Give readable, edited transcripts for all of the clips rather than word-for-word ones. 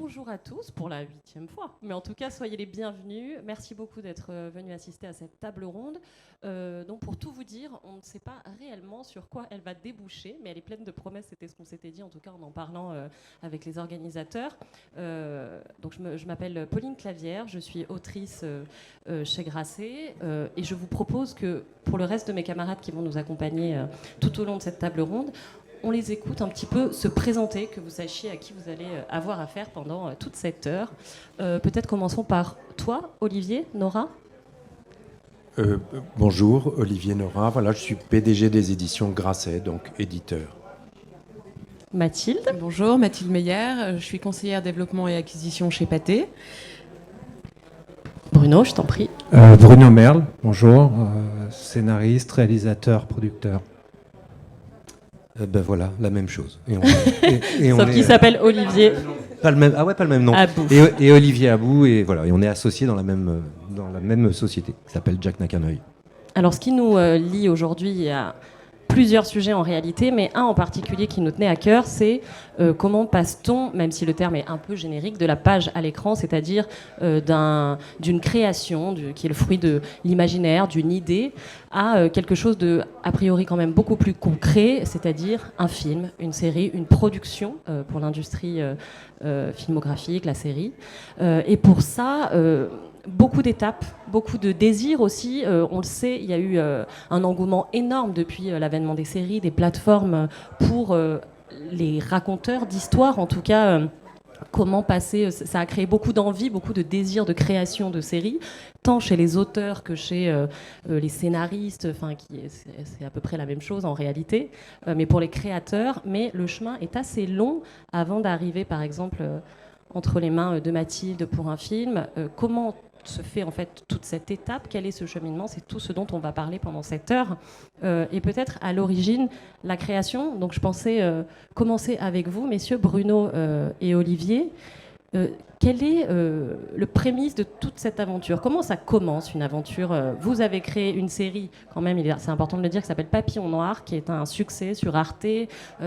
bonjour à tous pour la 8e fois. Mais en tout cas, soyez les bienvenus. Merci beaucoup d'être venus assister à cette table ronde. Donc pour tout vous dire, on ne sait pas réellement sur quoi elle va déboucher, mais elle est pleine de promesses, c'était ce qu'on s'était dit, en tout cas en parlant avec les organisateurs. Donc je m'appelle Pauline Clavière, je suis autrice chez Grasset, et je vous propose que pour le reste de mes camarades qui vont nous accompagner tout au long de cette table ronde, on les écoute un petit peu se présenter, que vous sachiez à qui vous allez avoir affaire pendant toute cette heure. Peut-être commençons par toi, Olivier, Nora. Bonjour, Olivier Nora. Voilà, je suis PDG des éditions Grasset, donc éditeur. Mathilde. Bonjour, Mathilde Meyer. Je suis conseillère développement et acquisition chez Pathé. Bruno, je t'en prie. Bruno Merle, bonjour, scénariste, réalisateur, producteur. Ben voilà, la même chose. Sauf qu'il s'appelle Olivier. Pas le même, pas le même nom. Abou. Et Olivier Abou, et voilà, et on est associés dans la même société qui s'appelle Jack Nakanoï. Alors, ce qui nous lie aujourd'hui, il y a plusieurs sujets en réalité, mais un en particulier qui nous tenait à cœur, c'est comment passe-t-on, même si le terme est un peu générique, de la page à l'écran, c'est-à-dire d'une création qui est le fruit de l'imaginaire, d'une idée, à quelque chose de, a priori, quand même beaucoup plus concret, c'est-à-dire un film, une série, une production pour l'industrie filmographique, la série. Et pour ça, beaucoup d'étapes, beaucoup de désirs aussi. On le sait, il y a eu un engouement énorme depuis l'avènement des séries, des plateformes pour les raconteurs d'histoires, en tout cas. Comment passer, ça a créé beaucoup d'envie, beaucoup de désir de création de séries, tant chez les auteurs que chez les scénaristes, c'est à peu près la même chose en réalité, mais pour les créateurs. Mais le chemin est assez long avant d'arriver, par exemple, entre les mains de Mathilde pour un film. Comment se fait en fait toute cette étape, quel est ce cheminement, c'est tout ce dont on va parler pendant cette heure. Et peut-être à l'origine, la création. Donc je pensais commencer avec vous, messieurs, Bruno et Olivier. Quel est le prémisse de toute cette aventure? Comment ça commence une aventure? Vous avez créé une série, quand même, c'est important de le dire, qui s'appelle Papillon Noir, qui est un succès sur Arte,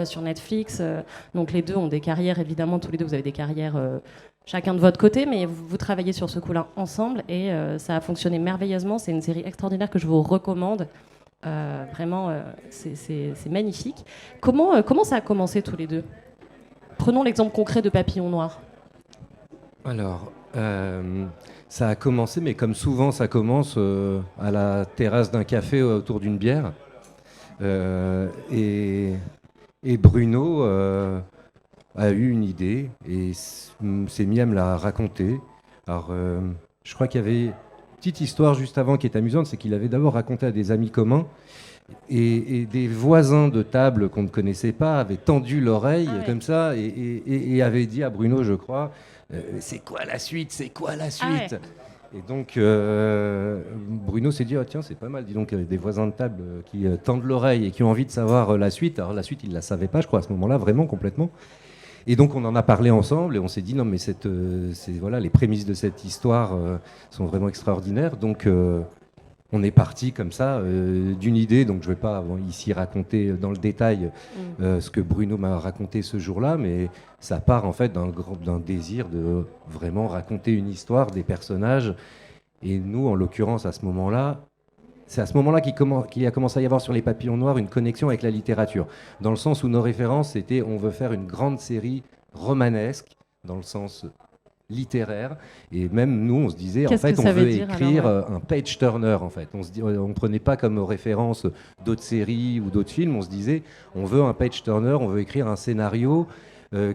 sur Netflix. Donc les deux ont des carrières, évidemment, tous les deux, vous avez des carrières chacun de votre côté, mais vous travaillez sur ce coup-là ensemble et ça a fonctionné merveilleusement. C'est une série extraordinaire que je vous recommande. Vraiment, c'est magnifique. Comment ça a commencé tous les deux? Prenons l'exemple concret de Papillon Noir. Alors, ça a commencé, mais comme souvent ça commence à la terrasse d'un café autour d'une bière. Et Bruno a eu une idée et s'est mis à me la raconter. Alors, je crois qu'il y avait une petite histoire juste avant qui est amusante, c'est qu'il avait d'abord raconté à des amis communs et des voisins de table qu'on ne connaissait pas avaient tendu l'oreille comme ça et avaient dit à Bruno, je crois, c'est quoi la suite? C'est quoi la suite? Et donc, Bruno s'est dit, oh, tiens, c'est pas mal, dis donc, des voisins de table qui tendent l'oreille et qui ont envie de savoir la suite. Alors, la suite, il ne la savait pas, je crois, à ce moment-là, vraiment, complètement. Et donc, on en a parlé ensemble et on s'est dit, non, mais voilà, les prémices de cette histoire sont vraiment extraordinaires. Donc, on est parti comme ça d'une idée. Donc, je ne vais pas ici raconter dans le détail ce que Bruno m'a raconté ce jour-là, mais ça part en fait d'un désir de vraiment raconter une histoire, des personnages. Et nous, en l'occurrence, à ce moment-là, c'est à ce moment-là qu'il a commencé à y avoir sur les Papillons Noirs une connexion avec la littérature. Dans le sens où nos références, c'était on veut faire une grande série romanesque, dans le sens littéraire. Et même nous, on se disait, en fait, on veut écrire un page-turner, en fait. On ne prenait pas comme référence d'autres séries ou d'autres films. On se disait, on veut un page-turner, on veut écrire un scénario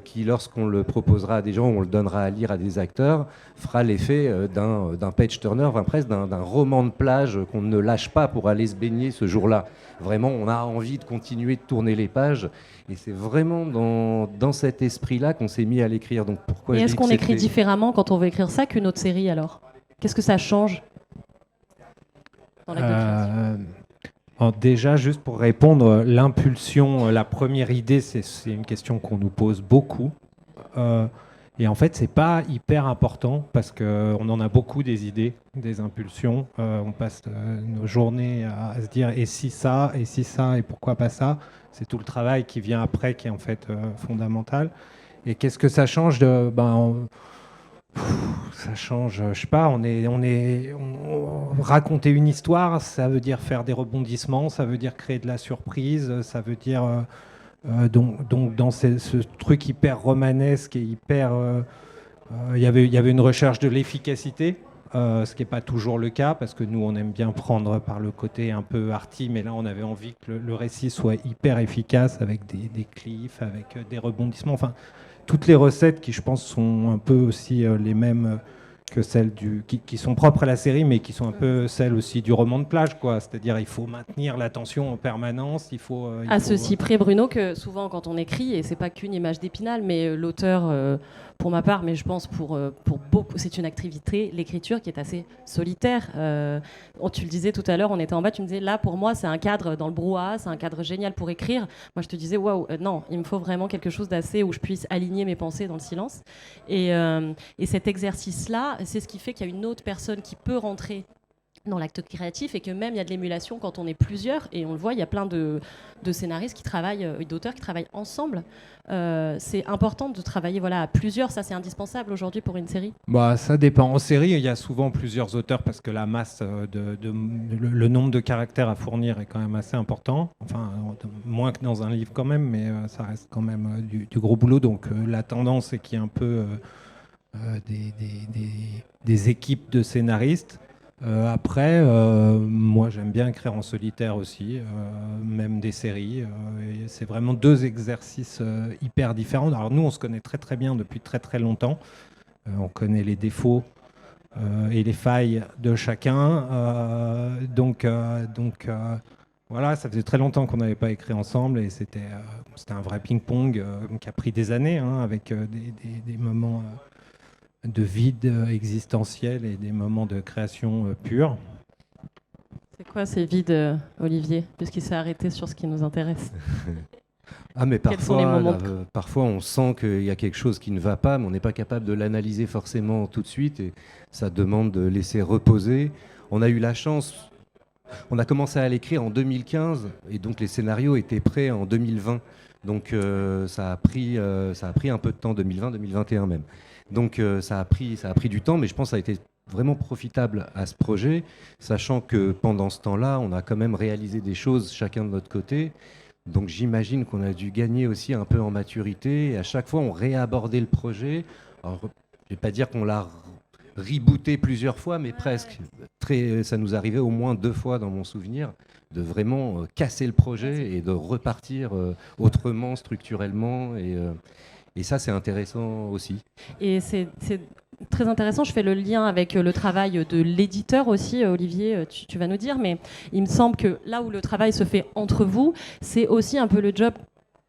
qui, lorsqu'on le proposera à des gens, on le donnera à lire à des acteurs, fera l'effet d'un page-turner, presque d'un roman de plage qu'on ne lâche pas pour aller se baigner ce jour-là. Vraiment, on a envie de continuer de tourner les pages. Et c'est vraiment dans cet esprit-là qu'on s'est mis à l'écrire. Donc, pourquoi est-ce qu'on écrit différemment quand on veut écrire ça qu'une autre série, alors? Qu'est-ce que ça change dans l'acte de création? Déjà, juste pour répondre, l'impulsion, la première idée, c'est une question qu'on nous pose beaucoup. Et en fait, c'est pas hyper important parce qu'on en a beaucoup des idées, des impulsions. On passe nos journées à se dire et si ça, et pourquoi pas ça. C'est tout le travail qui vient après qui est en fait fondamental. Et qu'est-ce que ça change ça change, je sais pas, raconter une histoire, ça veut dire faire des rebondissements, ça veut dire créer de la surprise, ça veut dire donc dans ce truc hyper romanesque et hyper, il y avait une recherche de l'efficacité, ce qui n'est pas toujours le cas parce que nous on aime bien prendre par le côté un peu arty, mais là on avait envie que le récit soit hyper efficace avec des cliffs, avec des rebondissements, enfin toutes les recettes qui, je pense, sont un peu aussi les mêmes que celles qui sont propres à la série, mais qui sont un peu celles aussi du roman de plage, quoi. C'est-à-dire, il faut maintenir l'attention en permanence. Ceci près, Bruno, que souvent, quand on écrit, et c'est pas qu'une image d'Épinal, mais l'auteur, pour ma part, mais je pense pour beaucoup, c'est une activité, l'écriture, qui est assez solitaire. Tu le disais tout à l'heure, on était en bas, tu me disais, là, pour moi, c'est un cadre dans le brouhaha, c'est un cadre génial pour écrire. Moi, je te disais, waouh, non, il me faut vraiment quelque chose d'assez où je puisse aligner mes pensées dans le silence. Et cet exercice-là, c'est ce qui fait qu'il y a une autre personne qui peut rentrer dans l'acte créatif et que même il y a de l'émulation quand on est plusieurs, et on le voit, il y a plein de scénaristes qui travaillent, d'auteurs qui travaillent ensemble. C'est important de travailler à plusieurs, ça c'est indispensable aujourd'hui pour une série. Ça dépend. En série, il y a souvent plusieurs auteurs parce que la masse, le nombre de caractères à fournir est quand même assez important. Enfin, moins que dans un livre quand même, mais ça reste quand même du gros boulot. Donc la tendance est qu'il y ait un peu des équipes de scénaristes. Après, moi j'aime bien écrire en solitaire aussi, même des séries. Et c'est vraiment deux exercices hyper différents. Alors nous, on se connaît très très bien depuis très très longtemps. On connaît les défauts et les failles de chacun. Voilà, ça faisait très longtemps qu'on n'avait pas écrit ensemble et c'était un vrai ping-pong qui a pris des années, avec des moments de vide existentiel et des moments de création pure. C'est quoi ces vides, Olivier, puisqu'il s'est arrêté sur ce qui nous intéresse? Mais Quels sont les moments parfois on sent qu'il y a quelque chose qui ne va pas, mais on n'est pas capable de l'analyser forcément tout de suite et ça demande de laisser reposer. On a eu la chance, on a commencé à l'écrire en 2015 et donc les scénarios étaient prêts en 2020. Donc ça a pris un peu de temps, 2020, 2021 même. Donc ça a pris du temps, mais je pense que ça a été vraiment profitable à ce projet, sachant que pendant ce temps-là, on a quand même réalisé des choses chacun de notre côté. Donc j'imagine qu'on a dû gagner aussi un peu en maturité. Et à chaque fois, on réabordait le projet. Alors, je ne vais pas dire qu'on l'a rebooté plusieurs fois, mais presque. Ça nous arrivait au moins 2 fois dans mon souvenir, de vraiment casser le projet et de repartir autrement, structurellement. Et ça, c'est intéressant aussi. Et c'est très intéressant. Je fais le lien avec le travail de l'éditeur aussi, Olivier, tu vas nous dire. Mais il me semble que là où le travail se fait entre vous, c'est aussi un peu le job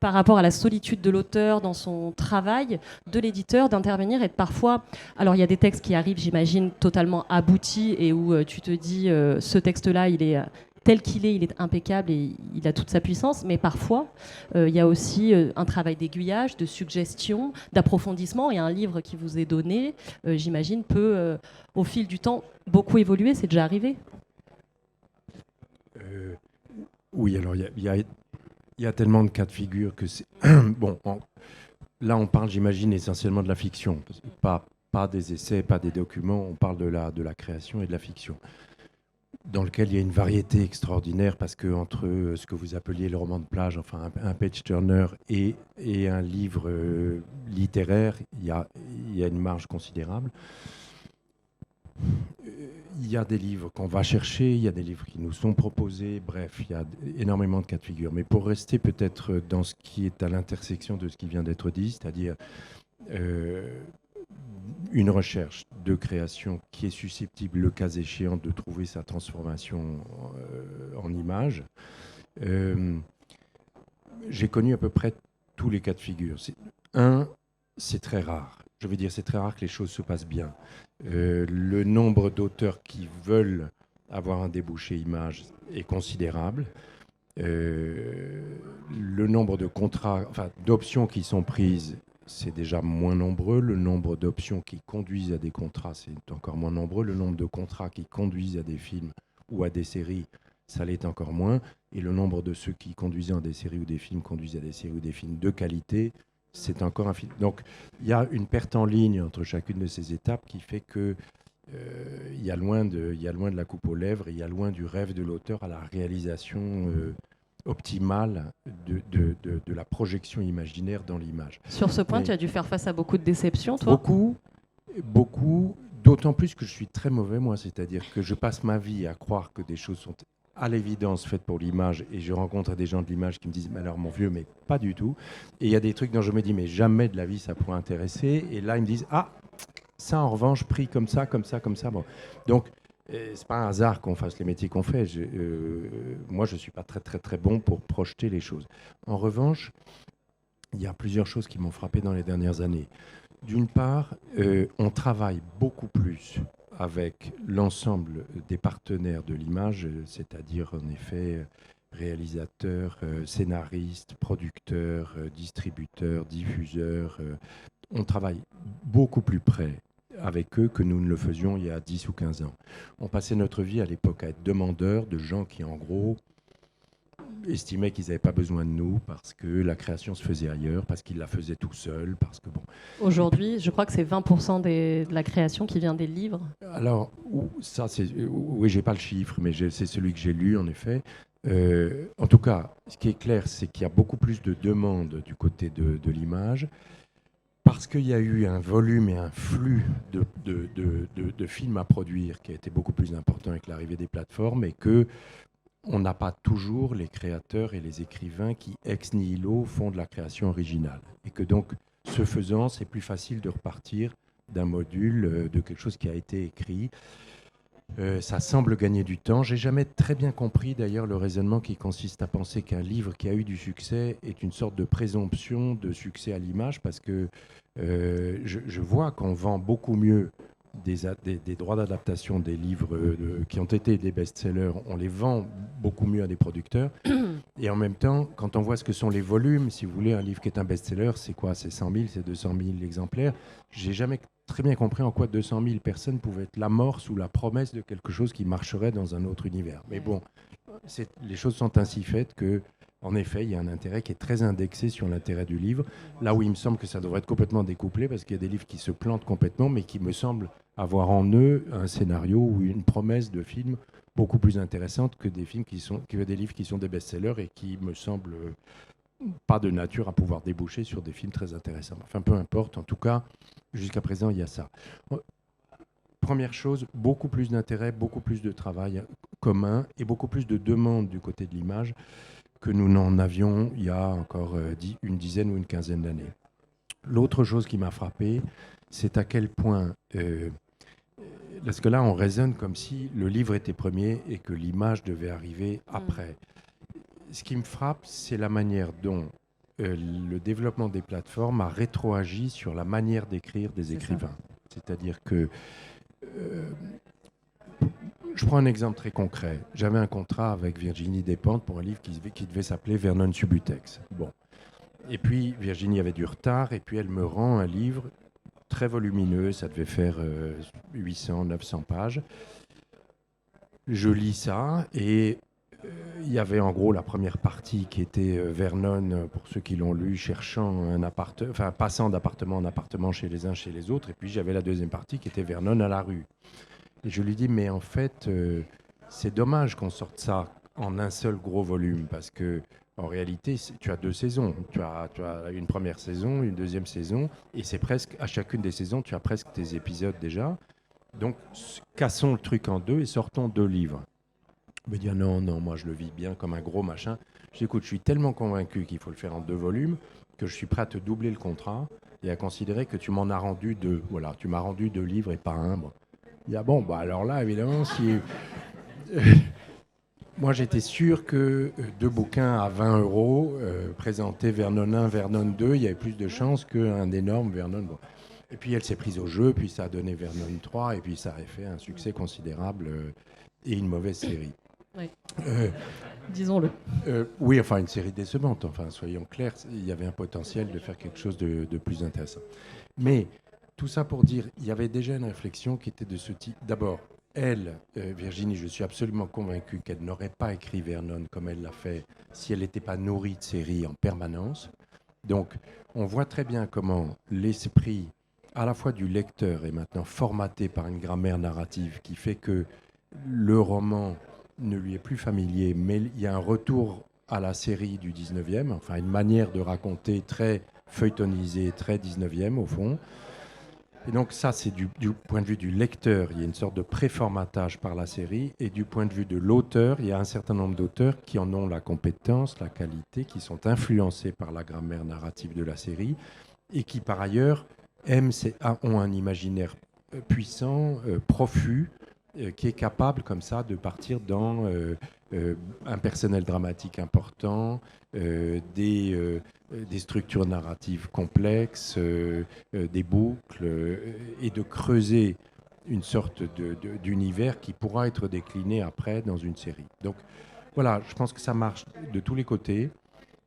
par rapport à la solitude de l'auteur dans son travail, de l'éditeur, d'intervenir et de parfois... Alors, il y a des textes qui arrivent, j'imagine, totalement aboutis et où tu te dis, ce texte-là, il est... tel qu'il est, il est impeccable et il a toute sa puissance, mais parfois, il y a aussi un travail d'aiguillage, de suggestion, d'approfondissement, et un livre qui vous est donné, j'imagine, peut, au fil du temps, beaucoup évoluer. C'est déjà arrivé? Oui, alors il y a tellement de cas de figure que c'est... Bon, là, on parle, j'imagine, essentiellement de la fiction, pas des essais, pas des documents, on parle de la création et de la fiction, dans lequel il y a une variété extraordinaire parce que entre ce que vous appeliez le roman de plage, enfin un page-turner et un livre littéraire, il y a une marge considérable. Il y a des livres qu'on va chercher, il y a des livres qui nous sont proposés, bref, il y a énormément de cas de figure. Mais pour rester peut-être dans ce qui est à l'intersection de ce qui vient d'être dit, c'est-à-dire une recherche de création qui est susceptible, le cas échéant, de trouver sa transformation en image. J'ai connu à peu près tous les cas de figure. C'est très rare. Je veux dire, c'est très rare que les choses se passent bien. Le nombre d'auteurs qui veulent avoir un débouché image est considérable. Le nombre de contrats, enfin, d'options qui sont prises, c'est déjà moins nombreux. Le nombre d'options qui conduisent à des contrats, c'est encore moins nombreux. Le nombre de contrats qui conduisent à des films ou à des séries, ça l'est encore moins. Et le nombre de ceux qui conduisent à des séries ou des films conduisent à des séries ou des films de qualité, c'est encore un film. Donc, il y a une perte en ligne entre chacune de ces étapes qui fait que il y a loin de la coupe aux lèvres, il y a loin du rêve de l'auteur à la réalisation optimale de la projection imaginaire dans l'image. Sur ce point, Mais tu as dû faire face à beaucoup de déceptions, toi? Beaucoup, d'autant plus que je suis très mauvais, moi, c'est-à-dire que je passe ma vie à croire que des choses sont à l'évidence faites pour l'image, et je rencontre des gens de l'image qui me disent « mais alors mon vieux, mais pas du tout ». Et il y a des trucs dont je me dis « mais jamais de la vie ça pourrait intéresser ». Et là, ils me disent « ah, ça en revanche, pris comme ça, comme ça, comme ça ». Bon. Donc, c'est pas un hasard qu'on fasse les métiers qu'on fait. Moi, je suis pas très, très, très bon pour projeter les choses. En revanche, il y a plusieurs choses qui m'ont frappé dans les dernières années. D'une part, on travaille beaucoup plus avec l'ensemble des partenaires de l'image, c'est-à-dire en effet réalisateurs, scénaristes, producteurs, distributeurs, diffuseurs. On travaille beaucoup plus près avec eux que nous ne le faisions il y a 10 ou 15 ans. On passait notre vie à l'époque à être demandeurs de gens qui, en gros, estimaient qu'ils n'avaient pas besoin de nous parce que la création se faisait ailleurs, parce qu'ils la faisaient tout seuls, parce que bon. Aujourd'hui, je crois que c'est 20% de la création qui vient des livres. Alors, ça, oui, j'ai pas le chiffre, mais c'est celui que j'ai lu, en effet. En tout cas, ce qui est clair, c'est qu'il y a beaucoup plus de demandes du côté de l'image, parce qu'il y a eu un volume et un flux de films à produire qui a été beaucoup plus important avec l'arrivée des plateformes, et que on n'a pas toujours les créateurs et les écrivains qui, ex nihilo, font de la création originale. Et que donc, ce faisant, c'est plus facile de repartir d'un module, de quelque chose qui a été écrit. Ça semble gagner du temps. J'ai jamais très bien compris d'ailleurs le raisonnement qui consiste à penser qu'un livre qui a eu du succès est une sorte de présomption de succès à l'image, parce que je vois qu'on vend beaucoup mieux des droits d'adaptation des livres qui ont été des best-sellers, on les vend beaucoup mieux à des producteurs. Et en même temps, quand on voit ce que sont les volumes, si vous voulez, un livre qui est un best-seller, c'est quoi? C'est 100 000, c'est 200 000 exemplaires. J'ai jamais très bien compris en quoi 200 000 personnes pouvaient être l'amorce ou la promesse de quelque chose qui marcherait dans un autre univers. Mais bon, les choses sont ainsi faites que, en effet, il y a un intérêt qui est très indexé sur l'intérêt du livre, là où il me semble que ça devrait être complètement découplé, parce qu'il y a des livres qui se plantent complètement, mais qui me semblent avoir en eux un scénario ou une promesse de film beaucoup plus intéressante que des livres qui sont des best-sellers et qui me semblent pas de nature à pouvoir déboucher sur des films très intéressants. Enfin, peu importe, en tout cas, jusqu'à présent, il y a ça. Première chose, beaucoup plus d'intérêt, beaucoup plus de travail commun et beaucoup plus de demandes du côté de l'image que nous n'en avions il y a encore une dizaine ou une quinzaine d'années. L'autre chose qui m'a frappé, c'est à quel point, parce que là on raisonne comme si le livre était premier et que l'image devait arriver après. Ce qui me frappe, c'est la manière dont le développement des plateformes a rétroagi sur la manière d'écrire des écrivains. C'est-à-dire que, je prends un exemple très concret. J'avais un contrat avec Virginie Despentes pour un livre qui devait s'appeler Vernon Subutex. Bon. Et puis Virginie avait du retard, et puis elle me rend un livre très volumineux, ça devait faire 800, 900 pages. Je lis ça, et il y avait en gros la première partie qui était Vernon, pour ceux qui l'ont lu, cherchant passant d'appartement en appartement chez les uns, chez les autres, et puis j'avais la deuxième partie qui était Vernon à la rue. Et je lui dis, mais en fait, c'est dommage qu'on sorte ça en un seul gros volume, parce que en réalité, tu as 2 saisons. Tu as une première saison, une deuxième saison, et c'est presque, à chacune des saisons, tu as presque tes épisodes déjà. Donc, cassons le truc en 2 et sortons 2 livres. Il me dit, non, moi je le vis bien comme un gros machin. Je dis, écoute, je suis tellement convaincu qu'il faut le faire en 2 volumes que je suis prêt à te doubler le contrat et à considérer que tu m'en as rendu 2. Voilà, tu m'as rendu 2 livres et pas un. Bon. Il dit, ah bon, bah alors là, évidemment, si... Moi, j'étais sûr que 2 bouquins à 20 €, présentés Vernon 1, Vernon 2, il y avait plus de chances qu'un énorme Vernon. Bon. Et puis, elle s'est prise au jeu, puis ça a donné Vernon 3, et puis ça a fait un succès considérable et une mauvaise série. Oui. Disons-le. Oui, enfin, une série décevante. Enfin, soyons clairs, il y avait un potentiel de faire quelque chose de plus intéressant. Mais tout ça pour dire, il y avait déjà une réflexion qui était de ce type. D'abord, elle, Virginie, je suis absolument convaincu qu'elle n'aurait pas écrit Vernon comme elle l'a fait si elle n'était pas nourrie de séries en permanence. Donc, on voit très bien comment l'esprit, à la fois du lecteur, est maintenant formaté par une grammaire narrative qui fait que le roman ne lui est plus familier, mais il y a un retour à la série du 19e, enfin une manière de raconter très feuilletonisée, très 19e au fond. Et donc ça, c'est du point de vue du lecteur, il y a une sorte de préformatage par la série, et du point de vue de l'auteur, il y a un certain nombre d'auteurs qui en ont la compétence, la qualité, qui sont influencés par la grammaire narrative de la série, et qui par ailleurs ont un imaginaire puissant, profus, qui est capable comme ça de partir dans un personnel dramatique important, des structures narratives complexes, des boucles, et de creuser une sorte d'univers qui pourra être décliné après dans une série. Donc voilà, je pense que ça marche de tous les côtés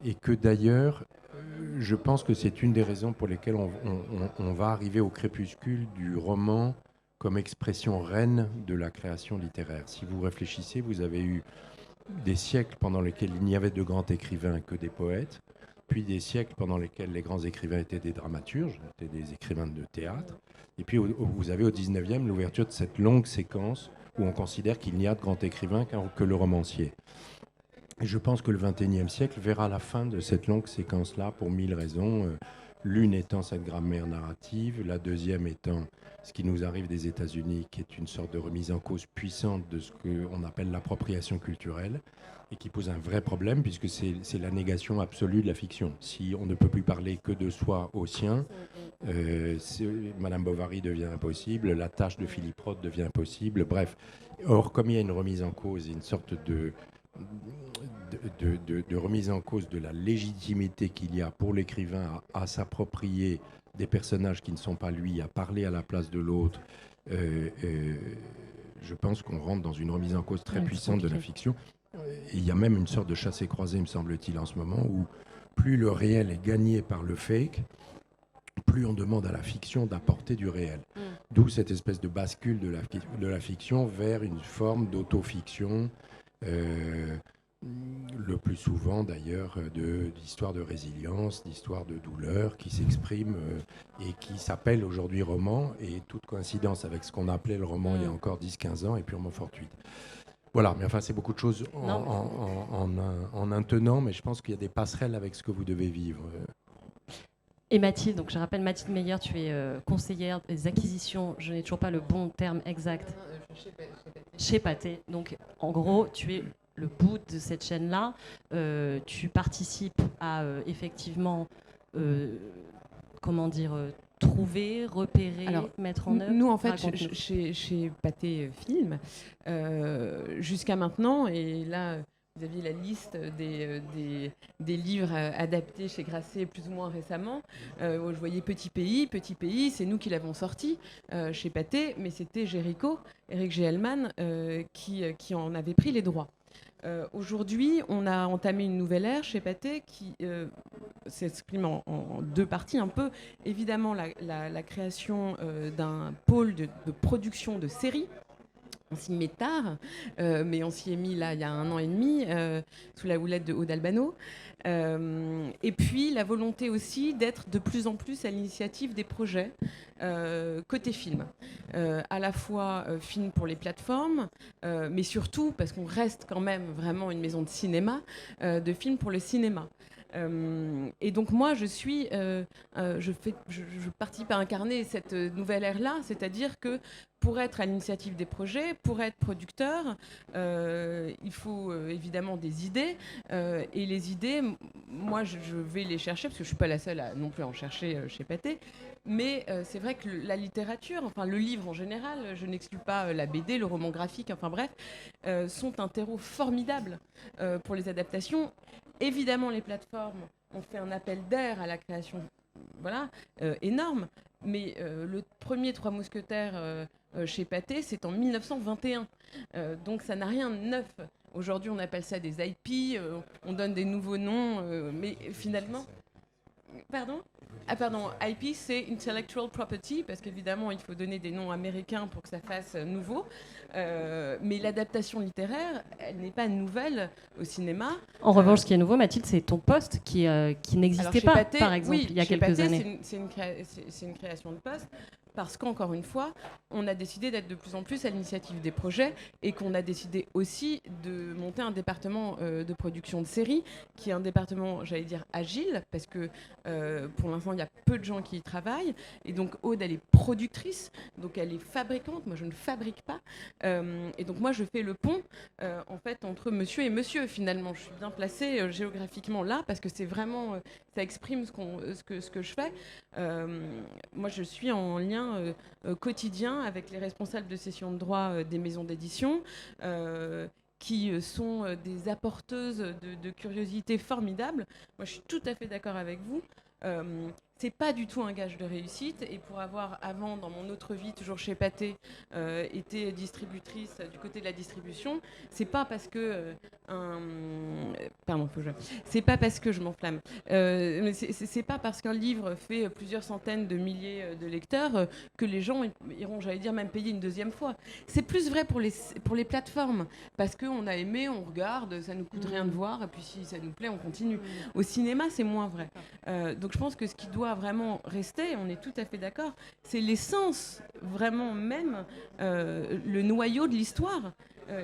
et que d'ailleurs, je pense que c'est une des raisons pour lesquelles on va arriver au crépuscule du roman comme expression reine de la création littéraire. Si vous réfléchissez, vous avez eu des siècles pendant lesquels il n'y avait de grands écrivains que des poètes, puis des siècles pendant lesquels les grands écrivains étaient des dramaturges, étaient des écrivains de théâtre, et puis vous avez au 19e l'ouverture de cette longue séquence où on considère qu'il n'y a de grands écrivains que le romancier. Et je pense que le 21e siècle verra la fin de cette longue séquence-là pour 1000 raisons. L'une étant cette grammaire narrative, la deuxième étant ce qui nous arrive des États-Unis, qui est une sorte de remise en cause puissante de ce qu'on appelle l'appropriation culturelle, et qui pose un vrai problème, puisque c'est la négation absolue de la fiction. Si on ne peut plus parler que de soi au sien, Madame Bovary devient impossible, la tâche de Philippe Roth devient impossible, bref. Or, comme il y a une remise en cause, une sorte de remise en cause de la légitimité qu'il y a pour l'écrivain à s'approprier des personnages qui ne sont pas lui, à parler à la place de l'autre, je pense qu'on rentre dans une remise en cause très puissante de la fiction. Et il y a même une sorte de chassé-croisé, me semble-t-il, en ce moment, où plus le réel est gagné par le fake, plus on demande à la fiction d'apporter du réel. D'où cette espèce de bascule de la fiction vers une forme d'autofiction, le plus souvent d'ailleurs d'histoire de résilience, d'histoire de douleur qui s'exprime et qui s'appelle aujourd'hui roman, et toute coïncidence avec ce qu'on appelait le roman il y a encore 10-15 ans est purement fortuite. Voilà, mais enfin c'est beaucoup de choses en un tenant, mais je pense qu'il y a des passerelles avec ce que vous devez vivre. Et Mathilde, donc je rappelle Mathilde Meyer, tu es conseillère des acquisitions, je n'ai toujours pas le bon terme exact, chez Pathé. Donc en gros, tu es le bout de cette chaîne-là, tu participes à effectivement, trouver, repérer, mettre en œuvre. Nous, en fait, chez Pathé Film, jusqu'à maintenant, et là, vous aviez la liste des livres adaptés chez Grasset plus ou moins récemment. Je voyais Petit Pays, c'est nous qui l'avons sorti chez Pathé, mais c'était Géricault, Éric G. Hellman, qui en avait pris les droits. Aujourd'hui, on a entamé une nouvelle ère chez Pathé qui s'exprime en deux parties un peu. Évidemment, la création d'un pôle de production de séries. On s'y met tard, mais on s'y est mis là il y a 1 an et demi, sous la houlette de Aude Albano. Et puis la volonté aussi d'être de plus en plus à l'initiative des projets côté film. À la fois film pour les plateformes, mais surtout, parce qu'on reste quand même vraiment une maison de cinéma, de films pour le cinéma. Et donc moi, je participe à incarner cette nouvelle ère-là, c'est-à-dire que pour être à l'initiative des projets, pour être producteur, il faut évidemment des idées. Et les idées, moi, je vais les chercher, parce que je ne suis pas la seule non plus à en chercher chez Pathé. Mais c'est vrai que la littérature, enfin le livre en général, je n'exclus pas la BD, le roman graphique, enfin bref, sont un terreau formidable pour les adaptations. Évidemment, les plateformes ont fait un appel d'air à la création, énorme. Mais le premier Trois Mousquetaires chez Pathé, c'est en 1921. Donc ça n'a rien de neuf. Aujourd'hui, on appelle ça des IP, on donne des nouveaux noms, mais finalement... Pardon ? Ah pardon, IP c'est Intellectual Property, parce qu'évidemment il faut donner des noms américains pour que ça fasse nouveau. Mais l'adaptation littéraire, elle n'est pas nouvelle au cinéma. En revanche, ce qui est nouveau, Mathilde, c'est ton poste qui n'existait pas, Pathé, par exemple, oui, il y a chez quelques Pathé, années. c'est une création de poste. Parce qu'encore une fois, on a décidé d'être de plus en plus à l'initiative des projets et qu'on a décidé aussi de monter un département de production de séries qui est un département, j'allais dire, agile, parce que pour l'instant, il y a peu de gens qui y travaillent. Et donc, Aude, elle est productrice, donc elle est fabricante. Moi, je ne fabrique pas. Et donc, moi, je fais le pont, en fait, entre monsieur et monsieur, finalement. Je suis bien placée géographiquement là, parce que c'est vraiment... ça exprime ce que je fais. Moi, je suis en lien quotidien avec les responsables de session de droit des maisons d'édition, qui sont des apporteuses de curiosité formidables. Moi, je suis tout à fait d'accord avec vous. C'est pas du tout un gage de réussite. Et pour avoir, avant, dans mon autre vie, toujours chez Pathé, été distributrice du côté de la distribution, c'est pas parce que c'est pas parce que je m'enflamme. C'est pas parce qu'un livre fait plusieurs centaines de milliers de lecteurs que les gens iront, j'allais dire, même payer une deuxième fois. C'est plus vrai pour les plateformes, parce qu'on a aimé, on regarde, ça nous coûte rien de voir, et puis si ça nous plaît, on continue. Au cinéma, c'est moins vrai. Donc je pense que ce qui doit vraiment rester, on est tout à fait d'accord, c'est l'essence vraiment même, le noyau de l'histoire.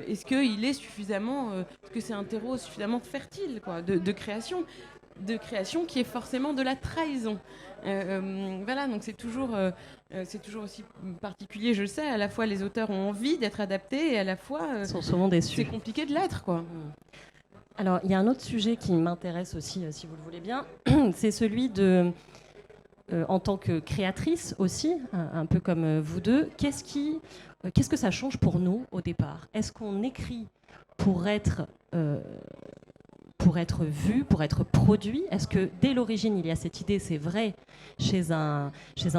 Est-ce qu'il est suffisamment, est-ce que c'est un terreau suffisamment fertile, quoi, de création qui est forcément de la trahison. Voilà, donc c'est toujours aussi particulier, je le sais. À la fois, les auteurs ont envie d'être adaptés, et à la fois, Sont souvent déçus. c'est compliqué de l'être, quoi. Alors, il y a un autre sujet qui m'intéresse aussi, si vous le voulez bien, c'est celui de, en tant que créatrice aussi, un peu comme vous deux, qu'est-ce que ça change pour nous au départ ? Est-ce qu'on écrit pour être vu, pour être produit ? Est-ce que dès l'origine, il y a cette idée, c'est vrai, chez un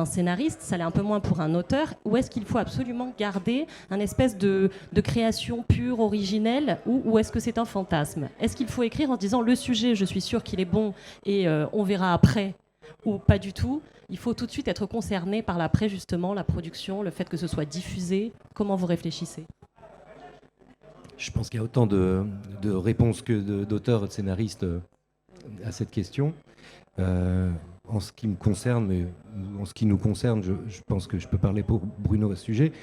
scénariste, ça l'est un peu moins pour un auteur, ou est-ce qu'il faut absolument garder un espèce de création pure, originelle, ou est-ce que c'est un fantasme ? Est-ce qu'il faut écrire en se disant, le sujet, je suis sûr qu'il est bon, et on verra après, ou pas du tout ? Il faut tout de suite être concerné par l'après, justement, la production, le fait que ce soit diffusé. Comment vous réfléchissez ? Je pense qu'il y a autant de réponses que d'auteurs et de scénaristes à cette question. En ce qui me concerne, mais en ce qui nous concerne, je pense que je peux parler pour Bruno à ce sujet.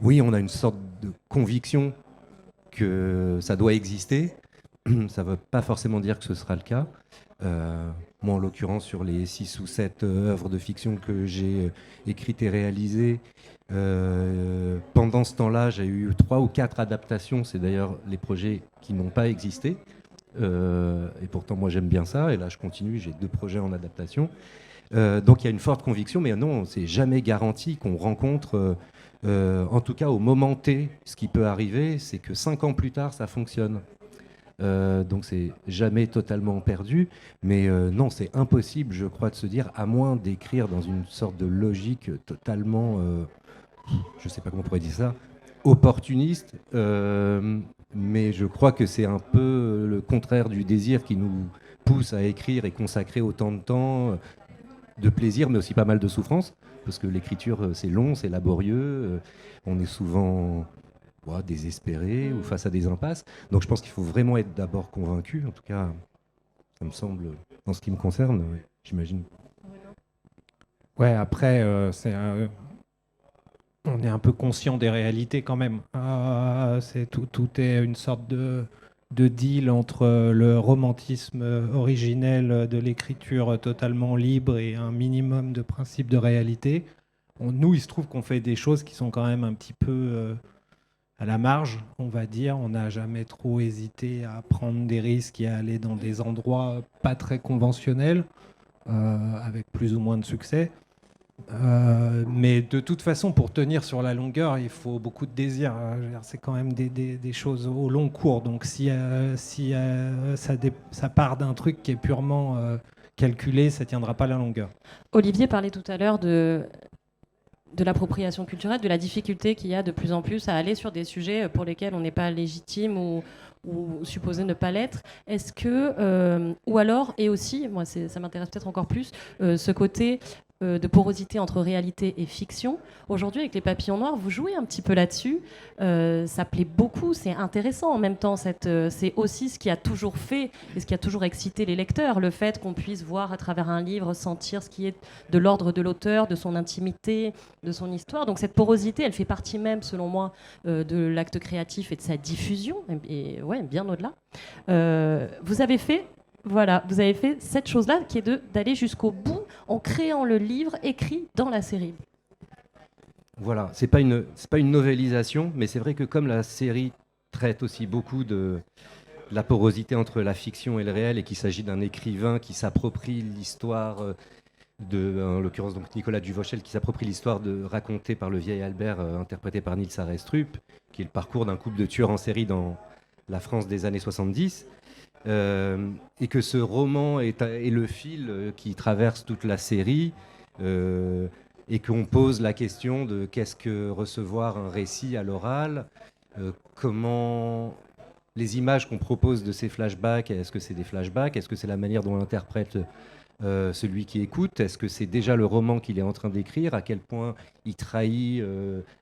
Oui, on a une sorte de conviction que ça doit exister. Ça ne veut pas forcément dire que ce sera le cas. Moi, en l'occurrence, sur les 6 ou 7 œuvres de fiction que j'ai écrites et réalisées, pendant ce temps-là, j'ai eu 3 ou 4 adaptations. C'est d'ailleurs les projets qui n'ont pas existé. Et pourtant, moi, j'aime bien ça. Et là, je continue. J'ai 2 projets en adaptation. Donc, il y a une forte conviction. Mais non, c'est jamais garanti qu'on rencontre... en tout cas, au moment T, ce qui peut arriver, c'est que 5 ans plus tard, ça fonctionne. Donc c'est jamais totalement perdu, mais non, c'est impossible, je crois, de se dire, à moins d'écrire dans une sorte de logique totalement, je sais pas comment on pourrait dire ça, opportuniste, mais je crois que c'est un peu le contraire du désir qui nous pousse à écrire et consacrer autant de temps, de plaisir, mais aussi pas mal de souffrance, parce que l'écriture, c'est long, c'est laborieux, on est souvent... désespéré ou face à des impasses. Donc je pense qu'il faut vraiment être d'abord convaincu. En tout cas, ça me semble, dans ce qui me concerne, j'imagine. Ouais, après, on est un peu conscient des réalités quand même. Tout est une sorte de deal entre le romantisme originel de l'écriture totalement libre et un minimum de principes de réalité. Nous, il se trouve qu'on fait des choses qui sont quand même un petit peu... à la marge, on va dire. On n'a jamais trop hésité à prendre des risques et à aller dans des endroits pas très conventionnels, avec plus ou moins de succès. Mais de toute façon, pour tenir sur la longueur, il faut beaucoup de désir. C'est quand même des choses au long cours. Donc si ça part d'un truc qui est purement calculé, ça ne tiendra pas la longueur. Olivier parlait tout à l'heure de l'appropriation culturelle, de la difficulté qu'il y a de plus en plus à aller sur des sujets pour lesquels on n'est pas légitime ou supposé ne pas l'être. Est-ce que, ou alors, et aussi, moi ça m'intéresse peut-être encore plus, ce côté de porosité entre réalité et fiction. Aujourd'hui, avec les papillons noirs, vous jouez un petit peu là-dessus. Ça plaît beaucoup, c'est intéressant en même temps. C'est aussi ce qui a toujours fait et ce qui a toujours excité les lecteurs, le fait qu'on puisse voir à travers un livre, sentir ce qui est de l'ordre de l'auteur, de son intimité, de son histoire. Donc cette porosité, elle fait partie même, selon moi, de l'acte créatif et de sa diffusion, et ouais, bien au-delà. Vous avez fait cette chose-là qui est d'aller jusqu'au bout en créant le livre écrit dans la série. Voilà, c'est pas une novélisation, mais c'est vrai que comme la série traite aussi beaucoup de la porosité entre la fiction et le réel, et qu'il s'agit d'un écrivain qui s'approprie l'histoire en l'occurrence donc Nicolas Duvauchel, qui s'approprie l'histoire racontée par le vieil Albert, interprété par Nils Arestrup, qui est le parcours d'un couple de tueurs en série dans la France des années 70. Et que ce roman est le fil qui traverse toute la série, et qu'on pose la question de qu'est-ce que recevoir un récit à l'oral, comment les images qu'on propose de ces flashbacks, est-ce que c'est des flashbacks, est-ce que c'est la manière dont on interprète celui qui écoute, est-ce que c'est déjà le roman qu'il est en train d'écrire, à quel point il trahit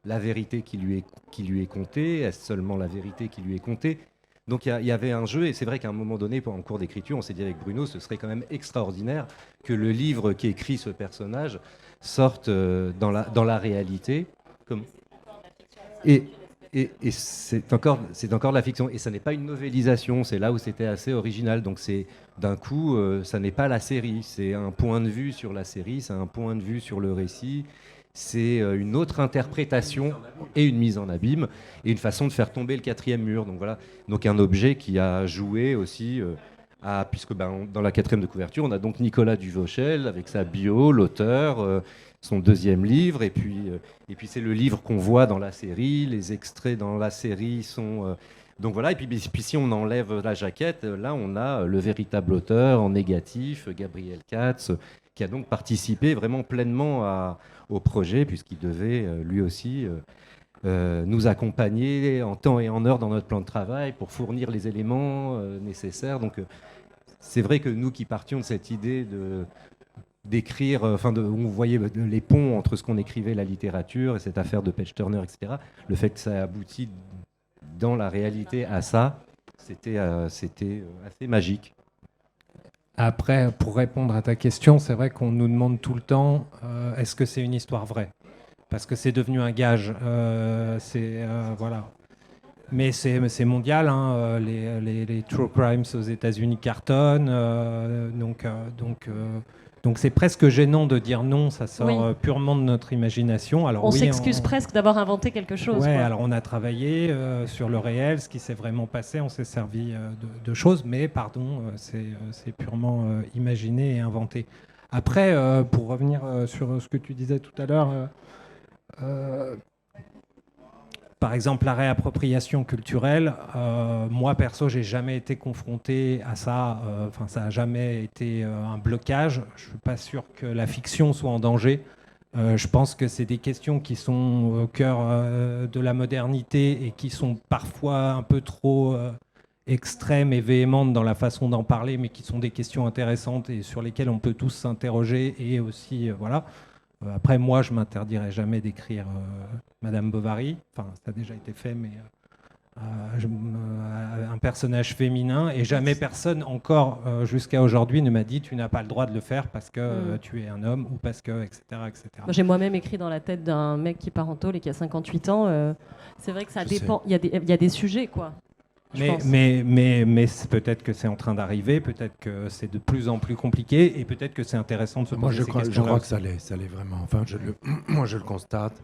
la vérité qui lui est contée, est-ce seulement la vérité qui lui est contée. Donc il y avait un jeu, et c'est vrai qu'à un moment donné, en cours d'écriture, on s'est dit avec Bruno, ce serait quand même extraordinaire que le livre qui écrit ce personnage sorte dans la réalité. Et c'est encore de la fiction. Et ça n'est pas une novélisation, c'est là où c'était assez original. Donc d'un coup, ça n'est pas la série, c'est un point de vue sur la série, c'est un point de vue sur le récit. C'est une autre interprétation et une mise en abîme et une façon de faire tomber le quatrième mur. Donc voilà, donc un objet qui a joué aussi puisque dans la quatrième de couverture, on a donc Nicolas Duvauchel avec sa bio, l'auteur, son deuxième livre, et puis c'est le livre qu'on voit dans la série. Les extraits dans la série sont donc voilà. Et puis si on enlève la jaquette, là on a le véritable auteur en négatif, Gabriel Katz, qui a donc participé vraiment pleinement au projet, puisqu'il devait lui aussi nous accompagner en temps et en heure dans notre plan de travail pour fournir les éléments nécessaires. Donc c'est vrai que nous qui partions de cette idée d'écrire, on voyait les ponts entre ce qu'on écrivait, la littérature, et cette affaire de Page-Turner, etc., le fait que ça aboutit dans la réalité à ça, c'était assez magique. Après, pour répondre à ta question, c'est vrai qu'on nous demande tout le temps est-ce que c'est une histoire vraie ? Parce que c'est devenu un gage. Voilà. Mais c'est mondial. Hein, les true crimes aux États-Unis cartonnent. Donc c'est presque gênant de dire non. Ça sort purement de notre imagination. Alors, on s'excuse presque d'avoir inventé quelque chose. Ouais, quoi. alors on a travaillé sur le réel, ce qui s'est vraiment passé. On s'est servi de choses, mais pardon, c'est purement imaginé et inventé. Après, pour revenir sur ce que tu disais tout à l'heure, par exemple, la réappropriation culturelle, moi perso, j'ai jamais été confronté à ça. Ça n'a jamais été un blocage. Je suis pas sûr que la fiction soit en danger. Je pense que c'est des questions qui sont au cœur de la modernité et qui sont parfois un peu trop extrêmes et véhémentes dans la façon d'en parler, mais qui sont des questions intéressantes et sur lesquelles on peut tous s'interroger. Et aussi, voilà. Après, moi, je m'interdirais jamais d'écrire Madame Bovary. Enfin, ça a déjà été fait, mais un personnage féminin. Et jamais personne, encore jusqu'à aujourd'hui, ne m'a dit tu n'as pas le droit de le faire parce que tu es un homme ou parce que, etc. etc. Moi, j'ai moi-même écrit dans la tête d'un mec qui part en tôle et qui a 58 ans. C'est vrai que ça dépend. Il y a des sujets, quoi. Mais peut-être que c'est en train d'arriver, peut-être que c'est de plus en plus compliqué et peut-être que c'est intéressant de se poser ces questions-là. Je crois que ça l'est vraiment. Enfin, moi, je le constate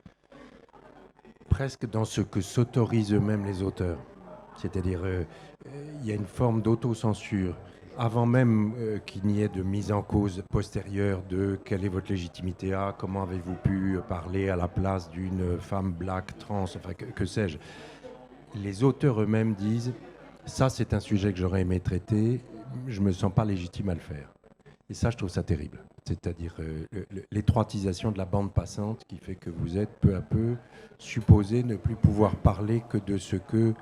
presque dans ce que s'autorisent eux-mêmes les auteurs. C'est-à-dire, il y a une forme d'autocensure. Avant même qu'il n'y ait de mise en cause postérieure de quelle est votre légitimité, comment avez-vous pu parler à la place d'une femme black, trans, enfin que sais-je. Les auteurs eux-mêmes disent « ça, c'est un sujet que j'aurais aimé traiter, je ne me sens pas légitime à le faire ». Et ça, je trouve ça terrible. C'est-à-dire l'étroitisation de la bande passante qui fait que vous êtes peu à peu supposé ne plus pouvoir parler que de ce que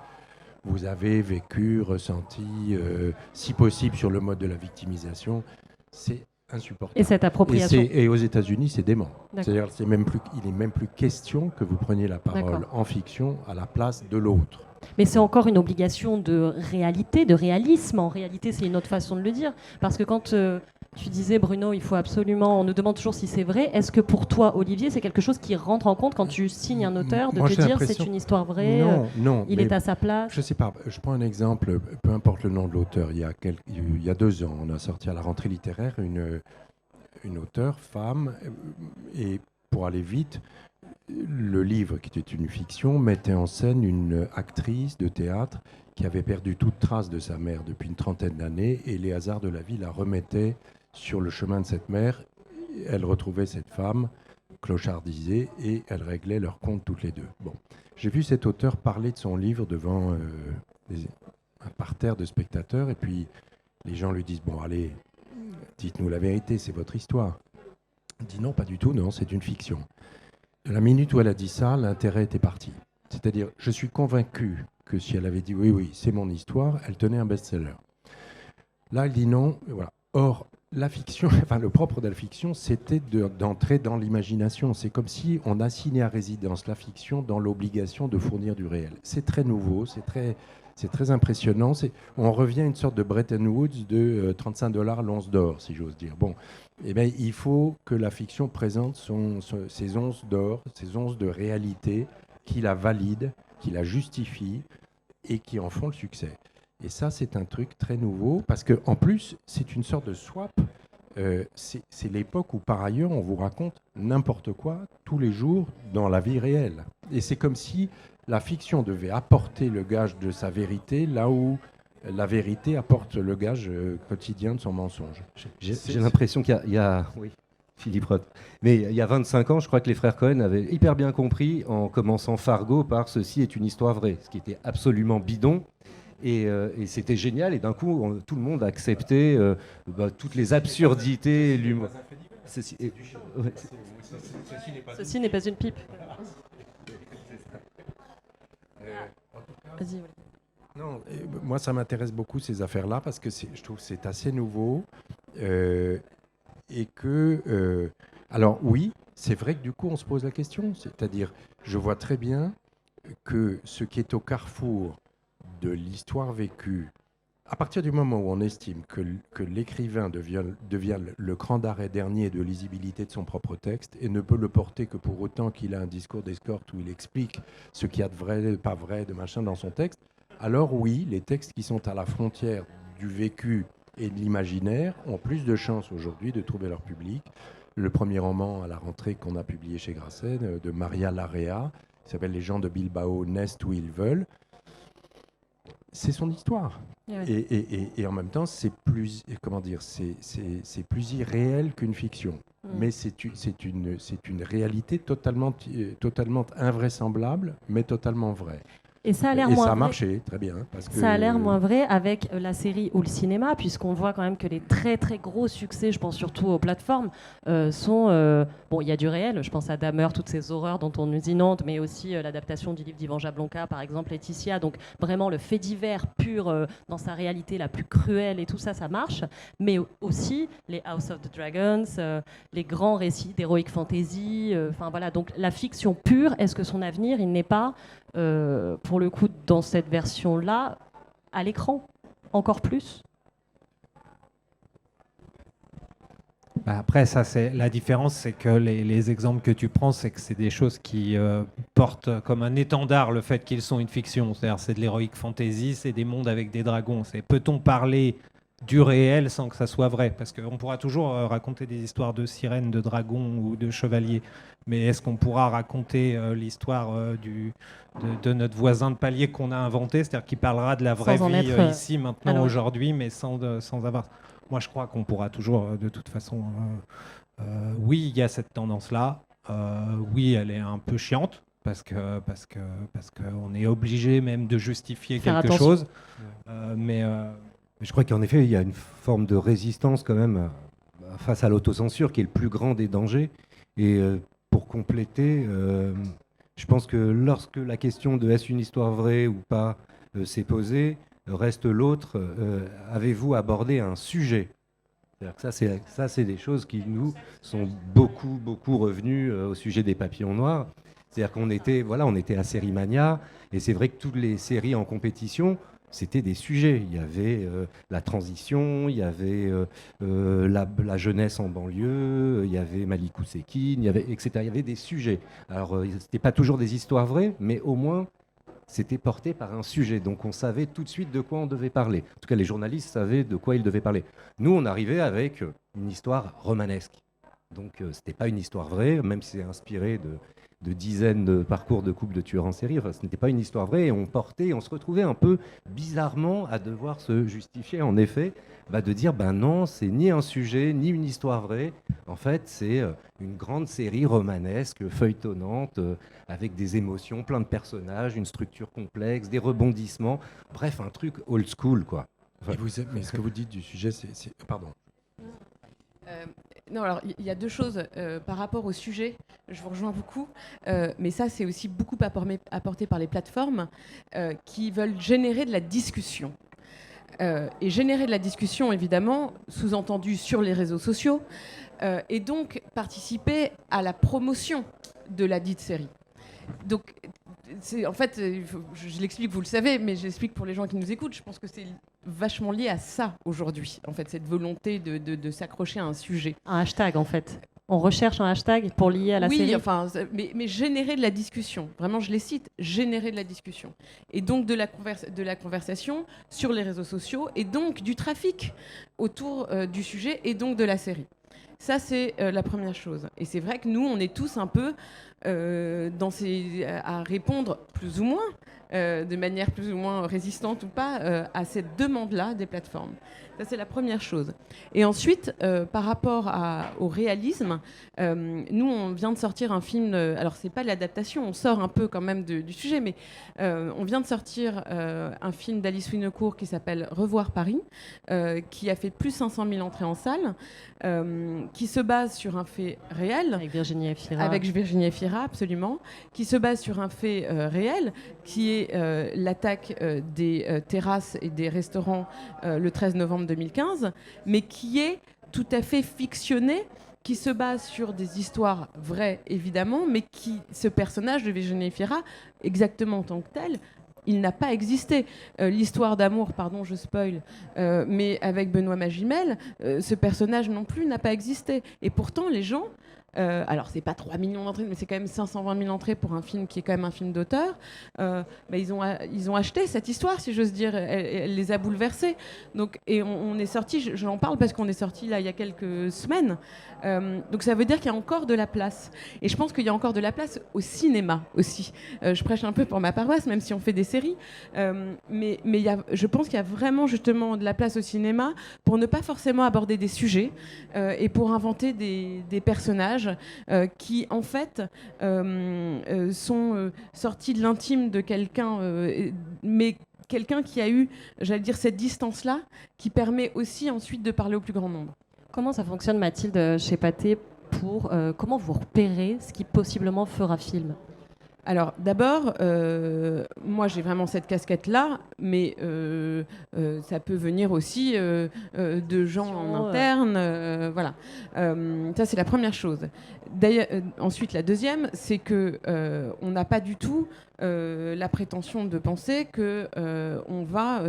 vous avez vécu, ressenti, si possible sur le mode de la victimisation. C'est insupportable. Et cette appropriation. Et aux États-Unis, c'est dément. D'accord. C'est-à-dire, il n'est même plus question que vous preniez la parole D'accord. en fiction à la place de l'autre. Mais c'est encore une obligation de réalité, de réalisme. En réalité, c'est une autre façon de le dire. Parce que quand tu disais, Bruno, il faut absolument... On nous demande toujours si c'est vrai. Est-ce que pour toi, Olivier, c'est quelque chose qui rentre en compte quand tu signes un auteur, de Moi, te j'ai dire l'impression- c'est une histoire vraie, Non, il mais est à sa place? je sais pas, je prends un exemple, peu importe le nom de l'auteur. Il y a 2 ans, on a sorti à la rentrée littéraire une auteure, femme, et pour aller vite, le livre, qui était une fiction, mettait en scène une actrice de théâtre qui avait perdu toute trace de sa mère depuis une trentaine d'années, et les hasards de la vie la remettaient sur le chemin de cette mère. Elle retrouvait cette femme clochardisée et elle réglait leurs comptes toutes les deux. Bon. J'ai vu cet auteur parler de son livre devant un parterre de spectateurs, et puis les gens lui disent « Bon, allez, dites-nous la vérité, c'est votre histoire. » Il dit « Non, pas du tout, non, c'est une fiction. » De la minute où elle a dit ça, l'intérêt était parti. C'est-à-dire, je suis convaincu que si elle avait dit « Oui, oui, c'est mon histoire », elle tenait un best-seller. Là, elle dit non, et voilà. Or, la fiction, enfin le propre de la fiction, c'était d'entrer dans l'imagination. C'est comme si on assignait à résidence la fiction dans l'obligation de fournir du réel. C'est très nouveau, c'est très impressionnant. On revient à une sorte de Bretton Woods de 35$ l'once d'or, si j'ose dire. Bon, eh bien, il faut que la fiction présente ses onces d'or, ses onces de réalité, qui la valident, qui la justifient et qui en font le succès. Et ça, c'est un truc très nouveau, parce qu'en plus, c'est une sorte de swap. C'est l'époque où, par ailleurs, on vous raconte n'importe quoi tous les jours dans la vie réelle. Et c'est comme si la fiction devait apporter le gage de sa vérité, là où la vérité apporte le gage quotidien de son mensonge. J'ai l'impression qu'il y a oui, Philippe Roth. Mais il y a 25 ans, je crois que les frères Cohen avaient hyper bien compris, en commençant Fargo par « Ceci est une histoire vraie », ce qui était absolument bidon. Et c'était génial, et d'un coup, tout le monde a accepté toutes les absurdités, l'humour. Ceci Ceci n'est pas une pipe. Vas-y, Olivier. Non, moi, ça m'intéresse beaucoup ces affaires-là, parce que je trouve que c'est assez nouveau. Et que... alors oui, c'est vrai que du coup, on se pose la question. C'est-à-dire, je vois très bien que ce qui est au carrefour de l'histoire vécue, à partir du moment où on estime que l'écrivain devient le cran d'arrêt dernier de lisibilité de son propre texte et ne peut le porter que pour autant qu'il a un discours d'escorte où il explique ce qu'il y a de vrai, de pas vrai, de machin dans son texte, alors oui, les textes qui sont à la frontière du vécu et de l'imaginaire ont plus de chances aujourd'hui de trouver leur public. Le premier roman à la rentrée qu'on a publié chez Grasset, de Maria Larrea, qui s'appelle « Les gens de Bilbao naissent où ils veulent », c'est son histoire. Oui. Et en même temps, c'est plus, comment dire, c'est plus irréel qu'une fiction. Mais c'est une réalité totalement invraisemblable, mais totalement vraie. Et ça a l'air Et moins ça a vrai. marché, très bien. Parce que Ça a l'air moins vrai avec la série ou le cinéma, puisqu'on voit quand même que les très très gros succès, je pense surtout aux plateformes, sont... bon, il y a du réel, je pense à Dahmer, toutes ces horreurs dont on nous inonde, mais aussi l'adaptation du livre d'Ivan Jablonka, par exemple, Laetitia. Donc vraiment le fait divers pur dans sa réalité la plus cruelle et tout ça, ça marche. Mais aussi les House of the Dragons, les grands récits d'heroic fantasy, enfin voilà. Donc la fiction pure, est-ce que son avenir, il n'est pas... pour le coup, dans cette version-là, à l'écran, encore plus. Après, ça, c'est la différence, c'est que les exemples que tu prends, c'est que c'est des choses qui portent comme un étendard le fait qu'ils sont une fiction. C'est-à-dire, c'est de l'heroic fantasy, c'est des mondes avec des dragons. C'est peut-on parler du réel sans que ça soit vrai? Parce qu'on pourra toujours raconter des histoires de sirènes, de dragons ou de chevaliers. Mais est-ce qu'on pourra raconter l'histoire de notre voisin de palier qu'on a inventé, c'est-à-dire qui parlera de la vraie Sans en vie être, ici, maintenant, alors... aujourd'hui, mais sans avoir... Moi, je crois qu'on pourra toujours, de toute façon... oui, il y a cette tendance-là. Oui, elle est un peu chiante, parce qu'on est obligé même de justifier Faire quelque attention. chose. Mais je crois qu'en effet, il y a une forme de résistance quand même face à l'autocensure qui est le plus grand des dangers. Et pour compléter, je pense que lorsque la question de est-ce une histoire vraie ou pas s'est posée. Reste l'autre, avez-vous abordé un sujet? C'est-à-dire que ça, c'est des choses qui nous sont beaucoup revenues au sujet des papillons noirs. C'est-à-dire qu'on était, voilà, on était à Série Mania, et c'est vrai que toutes les séries en compétition, c'était des sujets. Il y avait la transition, il y avait la jeunesse en banlieue, il y avait Malikou Sekine, il y avait, etc. Il y avait des sujets. Alors, c'était pas toujours des histoires vraies, mais au moins, c'était porté par un sujet. Donc, on savait tout de suite de quoi on devait parler. En tout cas, les journalistes savaient de quoi ils devaient parler. Nous, on arrivait avec une histoire romanesque. Donc, c'était pas une histoire vraie, même si c'est inspiré de dizaines de parcours de couples de tueurs en série. Enfin, ce n'était pas une histoire vraie, et on se retrouvait un peu bizarrement à devoir se justifier, en effet, de dire non, c'est ni un sujet, ni une histoire vraie. En fait, c'est une grande série romanesque, feuilletonnante, avec des émotions, plein de personnages, une structure complexe, des rebondissements. Bref, un truc old school, quoi. Enfin, Mais ce que vous dites du sujet, Pardon. Non, alors il y a deux choses par rapport au sujet. Je vous rejoins beaucoup, mais ça c'est aussi beaucoup apporté par les plateformes qui veulent générer de la discussion. Et générer de la discussion, évidemment, sous-entendu sur les réseaux sociaux, et donc participer à la promotion de la dite série. Donc, en fait, je l'explique, vous le savez, mais je l'explique pour les gens qui nous écoutent. Je pense que c'est vachement lié à ça aujourd'hui, en fait, cette volonté de s'accrocher à un sujet. Un hashtag, en fait. On recherche un hashtag pour lier à la série. Oui, enfin, mais générer de la discussion. Vraiment, je les cite, générer de la discussion. Et donc de la conversation sur les réseaux sociaux, et donc du trafic autour du sujet, et donc de la série. Ça, c'est la première chose. Et c'est vrai que nous, on est tous un peu à répondre plus ou moins, de manière plus ou moins résistante ou pas, à cette demande-là des plateformes. Ça, c'est la première chose. Et ensuite, par rapport au réalisme, nous, on vient de sortir un film. Alors, c'est pas l'adaptation, on sort un peu quand même du sujet, mais on vient de sortir un film d'Alice Winocourt qui s'appelle Revoir Paris, qui a fait plus 500 000 entrées en salle, qui se base sur un fait réel. Avec Virginie Efira. Avec Virginie Efira, absolument. Qui se base sur un fait réel, qui est l'attaque des terrasses et des restaurants le 13 novembre 2015, mais qui est tout à fait fictionné, qui se base sur des histoires vraies, évidemment, mais ce personnage de Virginie Efira, exactement en tant que tel, il n'a pas existé. L'histoire d'amour, pardon, je spoil, mais avec Benoît Magimel, ce personnage non plus n'a pas existé. Et pourtant, les gens... alors, c'est pas 3 millions d'entrées, mais c'est quand même 520 000 entrées pour un film qui est quand même un film d'auteur. Ils ont acheté cette histoire, si j'ose dire. Elle les a bouleversés. Donc, et on est sorti, j'en parle parce qu'on est sorti là il y a quelques semaines. Donc ça veut dire qu'il y a encore de la place. Et je pense qu'il y a encore de la place au cinéma aussi. Je prêche un peu pour ma paroisse, même si on fait des séries. Mais je pense qu'il y a vraiment justement de la place au cinéma pour ne pas forcément aborder des sujets et pour inventer des personnages qui en fait sont sortis de l'intime de quelqu'un, mais quelqu'un qui a eu, j'allais dire, cette distance-là, qui permet aussi ensuite de parler au plus grand nombre. Comment ça fonctionne, Mathilde, chez Pathé, comment vous repérez ce qui possiblement fera film? Alors d'abord, moi j'ai vraiment cette casquette-là, mais ça peut venir aussi de gens en interne, voilà. Ça c'est la première chose. D'ailleurs, ensuite la deuxième, c'est que on n'a pas du tout la prétention de penser que on va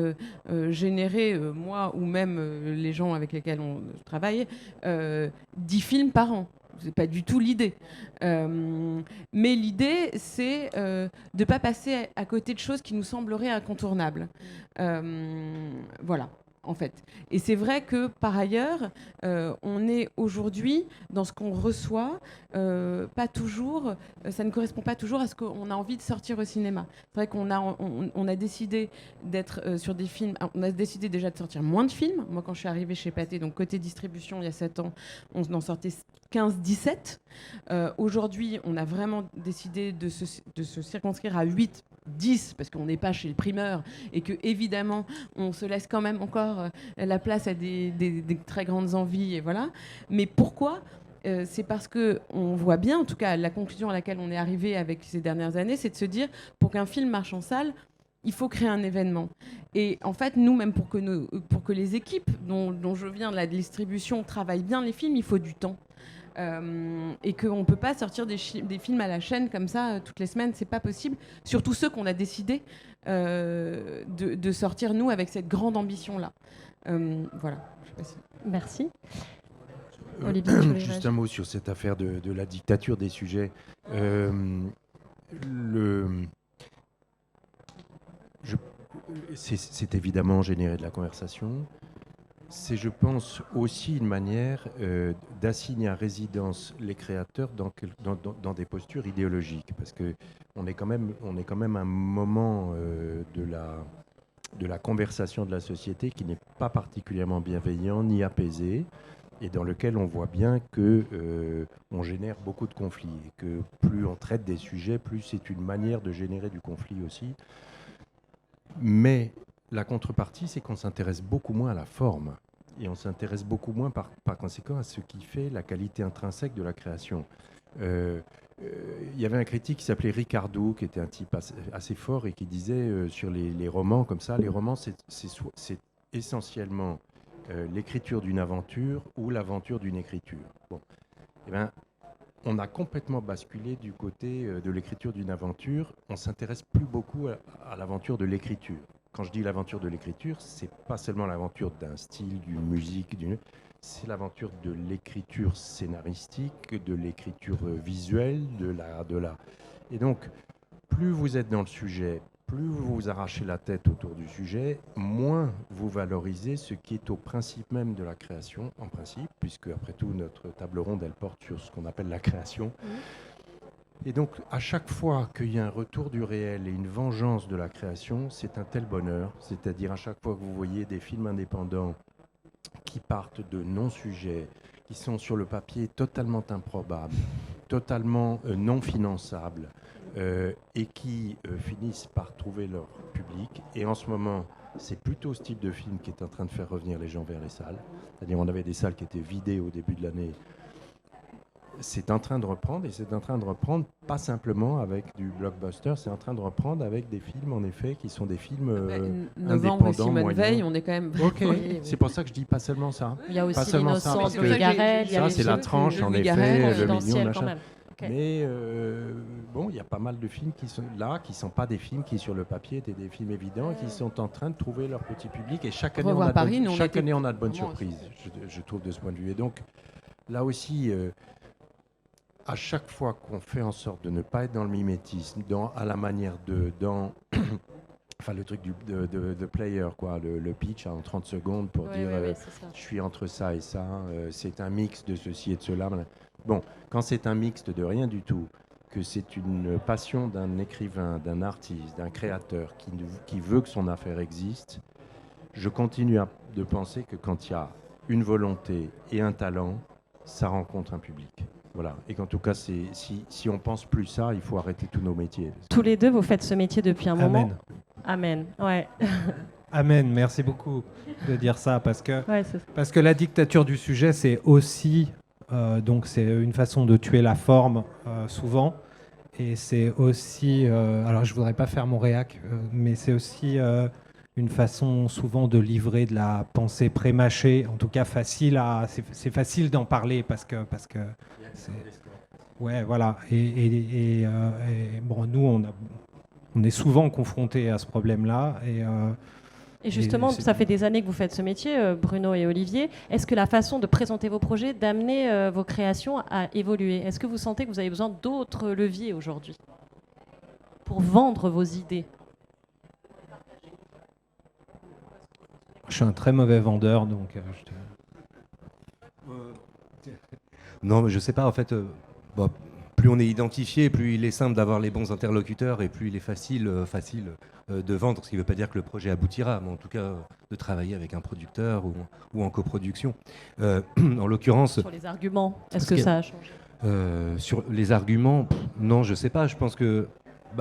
générer, moi ou même les gens avec lesquels on travaille, 10 films par an. C'est pas du tout l'idée. Mais l'idée, c'est de ne pas passer à côté de choses qui nous sembleraient incontournables. Voilà, en fait. Et c'est vrai que, par ailleurs, on est aujourd'hui, dans ce qu'on reçoit, pas toujours, ça ne correspond pas toujours à ce qu'on a envie de sortir au cinéma. C'est vrai qu'on a décidé d'être sur des films, on a décidé déjà de sortir moins de films. Moi, quand je suis arrivée chez Pathé, donc côté distribution, il y a 7 ans, on en sortait 15-17. Aujourd'hui, on a vraiment décidé de se circonscrire à 8-10, parce qu'on n'est pas chez le primeur, et que évidemment, on se laisse quand même encore la place à des très grandes envies, et voilà. Mais pourquoi ? C'est parce qu'on voit bien, en tout cas la conclusion à laquelle on est arrivé avec ces dernières années, c'est de se dire, pour qu'un film marche en salle, il faut créer un événement. Et en fait, nous, même pour que les équipes dont je viens de la distribution travaillent bien les films, il faut du temps. Et qu'on ne peut pas sortir des films à la chaîne comme ça toutes les semaines, c'est pas possible. Surtout ceux qu'on a décidé de sortir, nous, avec cette grande ambition-là. Voilà. Je sais pas si... Merci. Olivier, tu voulais Juste réagir ? un mot sur cette affaire de la dictature des sujets. C'est évidemment générer de la conversation. C'est, je pense, aussi une manière d'assigner à résidence les créateurs dans des postures idéologiques. Parce qu'on est quand même à un moment de la conversation de la société qui n'est pas particulièrement bienveillant ni apaisé, et dans lequel on voit bien qu'on génère beaucoup de conflits. Et que plus on traite des sujets, plus c'est une manière de générer du conflit aussi. Mais la contrepartie, c'est qu'on s'intéresse beaucoup moins à la forme. Et on s'intéresse beaucoup moins, par conséquent, à ce qui fait la qualité intrinsèque de la création. Il y avait un critique qui s'appelait Ricardo, qui était un type assez fort et qui disait sur les romans comme ça, les romans, c'est essentiellement l'écriture d'une aventure ou l'aventure d'une écriture. Bon. Eh ben, on a complètement basculé du côté de l'écriture d'une aventure. On s'intéresse plus beaucoup à l'aventure de l'écriture. Quand je dis l'aventure de l'écriture, c'est pas seulement l'aventure d'un style, d'une musique, c'est l'aventure de l'écriture scénaristique, de l'écriture visuelle, de la. Et donc, plus vous êtes dans le sujet, plus vous vous arrachez la tête autour du sujet, moins vous valorisez ce qui est au principe même de la création, en principe, puisque après tout, notre table ronde, elle porte sur ce qu'on appelle la création. Et donc, à chaque fois qu'il y a un retour du réel et une vengeance de la création, c'est un tel bonheur. C'est-à-dire, à chaque fois que vous voyez des films indépendants qui partent de non-sujets, qui sont sur le papier totalement improbables, totalement non finançables, et qui finissent par trouver leur public. Et en ce moment, c'est plutôt ce type de film qui est en train de faire revenir les gens vers les salles. C'est-à-dire, on avait des salles qui étaient vidées au début de l'année. C'est en train de reprendre, et c'est en train de reprendre pas simplement avec du blockbuster, c'est en train de reprendre avec des films, en effet, qui sont des films Novembre et indépendants, Simone moyens. Veil, on est quand même... Ok, Oui. c'est pour ça que je dis pas seulement ça. Il y a Pas aussi seulement ça, l'innocence parce de que Louis Garrel. il y a ça, les c'est la films tranche, en Louis effet, Garrel, le million, confidentiels machin. quand même. Ok. Mais bon, il y a pas mal de films qui sont là, qui sont pas des films qui, sur le papier, étaient des films évidents, et qui sont en train de trouver leur petit public. Et chaque année, Revoir Paris, nous, chaque on année, on a de bonnes Vraiment, surprises, je trouve, de ce point de vue. Et donc, là aussi, à chaque fois qu'on fait en sorte de ne pas être dans le mimétisme, à la manière enfin, le truc de player, quoi, le pitch en 30 secondes pour dire c'est ça. je suis entre ça et ça, c'est un mix de ceci et de cela. Bon, quand c'est un mix de rien du tout, que c'est une passion d'un écrivain, d'un artiste, d'un créateur qui veut que son affaire existe, je continue de penser que quand il y a une volonté et un talent, ça rencontre un public. Voilà. Et qu'en tout cas, si on pense plus ça, il faut arrêter tous nos métiers. Tous les deux, vous faites ce métier depuis un moment. Amen. Ouais. Amen, merci beaucoup de dire ça, parce que C'est ça. Parce que la dictature du sujet, c'est aussi donc c'est une façon de tuer la forme souvent, et c'est aussi alors je voudrais pas faire mon réac, mais c'est aussi une façon souvent de livrer de la pensée prémâchée, en tout cas facile c'est facile d'en parler parce que c'est, ouais, voilà, et bon, nous on est souvent confrontés à ce problème-là, Et justement, Et c'est- ça fait des années que vous faites ce métier, Bruno et Olivier. Est-ce que la façon de présenter vos projets, d'amener vos créations a évolué ? Est-ce que vous sentez que vous avez besoin d'autres leviers aujourd'hui pour vendre vos idées ? je suis un très mauvais vendeur, donc Non, mais je sais pas, en fait, plus on est identifié, plus il est simple d'avoir les bons interlocuteurs et plus il est facile de vendre, ce qui ne veut pas dire que le projet aboutira, mais en tout cas de travailler avec un producteur ou en coproduction. En l'occurrence, Sur les arguments, est-ce Parce que que- ça a changé ? sur les arguments, non, je sais pas, je pense que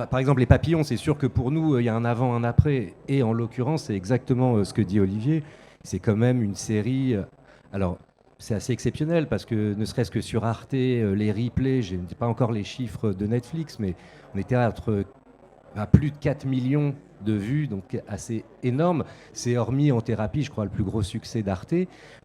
par exemple, les papillons, c'est sûr que pour nous, il y a un avant, un après. Et en l'occurrence, c'est exactement ce que dit Olivier. C'est quand même une série. Alors, c'est assez exceptionnel parce que ne serait-ce que sur Arte, les replays, je n'ai pas encore les chiffres de Netflix, mais on était à plus de 4 millions de vues, donc assez énorme. C'est hormis En thérapie, je crois, le plus gros succès d'Arte,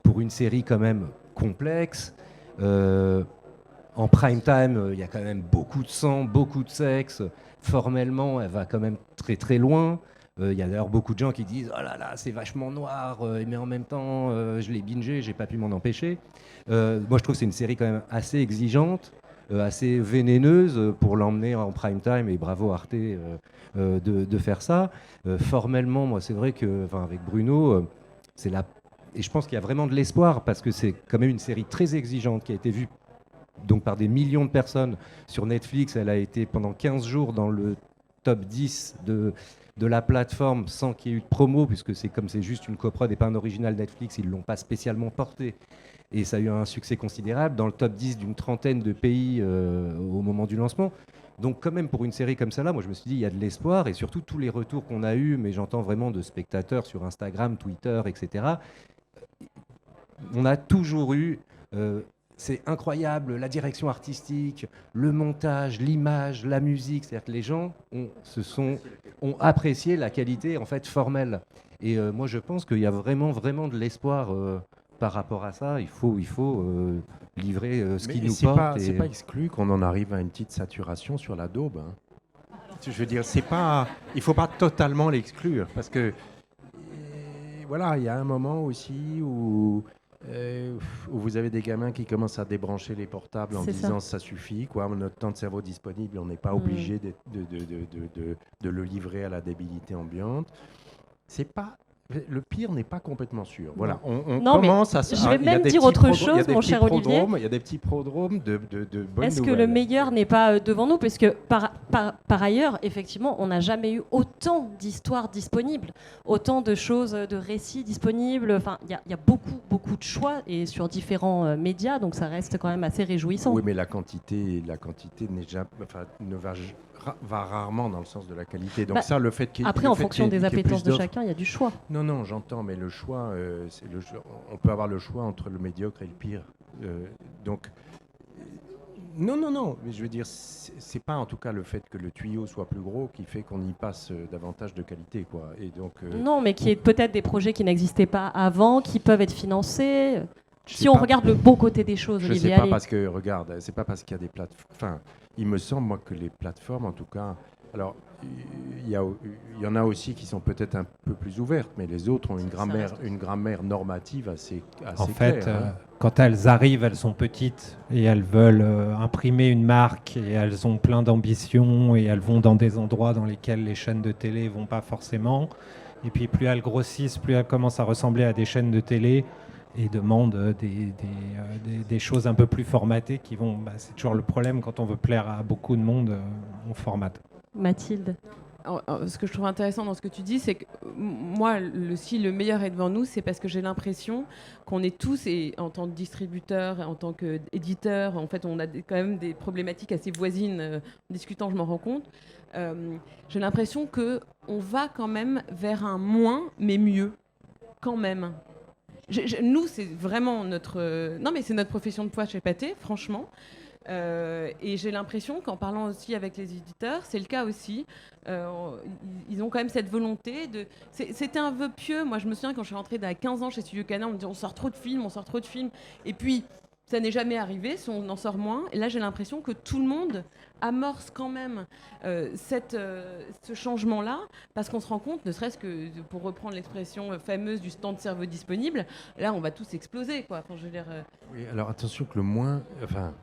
pour une série quand même complexe. En prime time, il y a quand même beaucoup de sang, beaucoup de sexe. Formellement, elle va quand même très très loin. Il y a d'ailleurs beaucoup de gens qui disent « Oh là là, c'est vachement noir, mais en même temps, je l'ai bingé, j'ai pas pu m'en empêcher. » Moi, je trouve que c'est une série quand même assez exigeante, assez vénéneuse pour l'emmener en prime time, et bravo Arte de faire ça. Formellement, moi, c'est vrai que, avec Bruno, c'est la... Et je pense qu'il y a vraiment de l'espoir, parce que c'est quand même une série très exigeante qui a été vue donc par des millions de personnes sur Netflix. Elle a été pendant 15 jours dans le top 10 de la plateforme sans qu'il y ait eu de promo, puisque c'est juste une coprode et pas un original Netflix, ils ne l'ont pas spécialement porté. Et ça a eu un succès considérable dans le top 10 d'une trentaine de pays au moment du lancement. Donc quand même, pour une série comme ça, là, moi je me suis dit, il y a de l'espoir, et surtout tous les retours qu'on a eus, mais j'entends vraiment de spectateurs sur Instagram, Twitter, etc. On a toujours eu... c'est incroyable, la direction artistique, le montage, l'image, la musique. C'est-à-dire que les gens ont apprécié la qualité en fait formelle. Et moi, je pense qu'il y a vraiment, vraiment de l'espoir par rapport à ça. Il faut livrer ce qui nous porte. C'est pas exclu qu'on en arrive à une petite saturation sur la daube. Hein. Je veux dire, il faut pas totalement l'exclure, parce que voilà, il y a un moment aussi où vous avez des gamins qui commencent à débrancher les portables en disant ça suffit, quoi. Notre temps de cerveau disponible, on n'est pas obligé de le livrer à la débilité ambiante. Le pire n'est pas complètement sûr. Voilà, on commence à... Je vais même dire autre chose, mon cher Olivier. Il y a des petits prodromes de bonnes nouvelles. Est-ce que le meilleur n'est pas devant nous? Parce que par ailleurs, effectivement, on n'a jamais eu autant d'histoires disponibles, autant de choses, de récits disponibles. Enfin, il y a beaucoup, beaucoup de choix, et sur différents médias, donc ça reste quand même assez réjouissant. Oui, mais la quantité n'est jamais, va rarement dans le sens de la qualité. Donc ça, le fait qu'il après, en fonction des appétences de chacun, il y a du choix. Non, j'entends, mais le choix, on peut avoir le choix entre le médiocre et le pire. Donc, non, mais je veux dire, c'est pas en tout cas le fait que le tuyau soit plus gros qui fait qu'on y passe davantage de qualité, quoi. Et donc, non, mais qui est peut-être des projets qui n'existaient pas avant, qui peuvent être financés. Si on regarde le beau côté des choses, Olivier. Je sais pas, parce que, regarde, c'est pas parce qu'il y a des plateformes... Enfin, il me semble, moi, que les plateformes, en tout cas... Alors, il y en a aussi qui sont peut-être un peu plus ouvertes, mais les autres ont une grammaire normative assez en claire. fait, quand elles arrivent, elles sont petites et elles veulent imprimer une marque, et elles ont plein d'ambitions, et elles vont dans des endroits dans lesquels les chaînes de télé vont pas forcément. Et puis plus elles grossissent, plus elles commencent à ressembler à des chaînes de télé et demandent des choses un peu plus formatées qui vont... c'est toujours le problème quand on veut plaire à beaucoup de monde, on formate. Mathilde. Ce que je trouve intéressant dans ce que tu dis, c'est que moi, si le meilleur est devant nous, c'est parce que j'ai l'impression qu'on est tous, et en tant que distributeur, en tant qu'éditeur, en fait, on a quand même des problématiques assez voisines. En discutant, je m'en rends compte. J'ai l'impression qu'on va quand même vers un moins, mais mieux, quand même. Nous, c'est vraiment non, mais c'est notre profession de foi chez Pathé, franchement. Et j'ai l'impression qu'en parlant aussi avec les éditeurs, c'est le cas aussi. Ils ont quand même cette volonté de... C'était un vœu pieux. Moi, je me souviens quand je suis rentrée à 15 ans chez Studio Canard, on me dit on sort trop de films. Et puis, ça n'est jamais arrivé, on en sort moins. Et là, j'ai l'impression que tout le monde amorce quand même ce changement-là, parce qu'on se rend compte, ne serait-ce que, pour reprendre l'expression fameuse du stand de cerveau disponible, là, on va tous exploser, quoi. Enfin, je veux dire, Oui, alors attention que le moins... Enfin,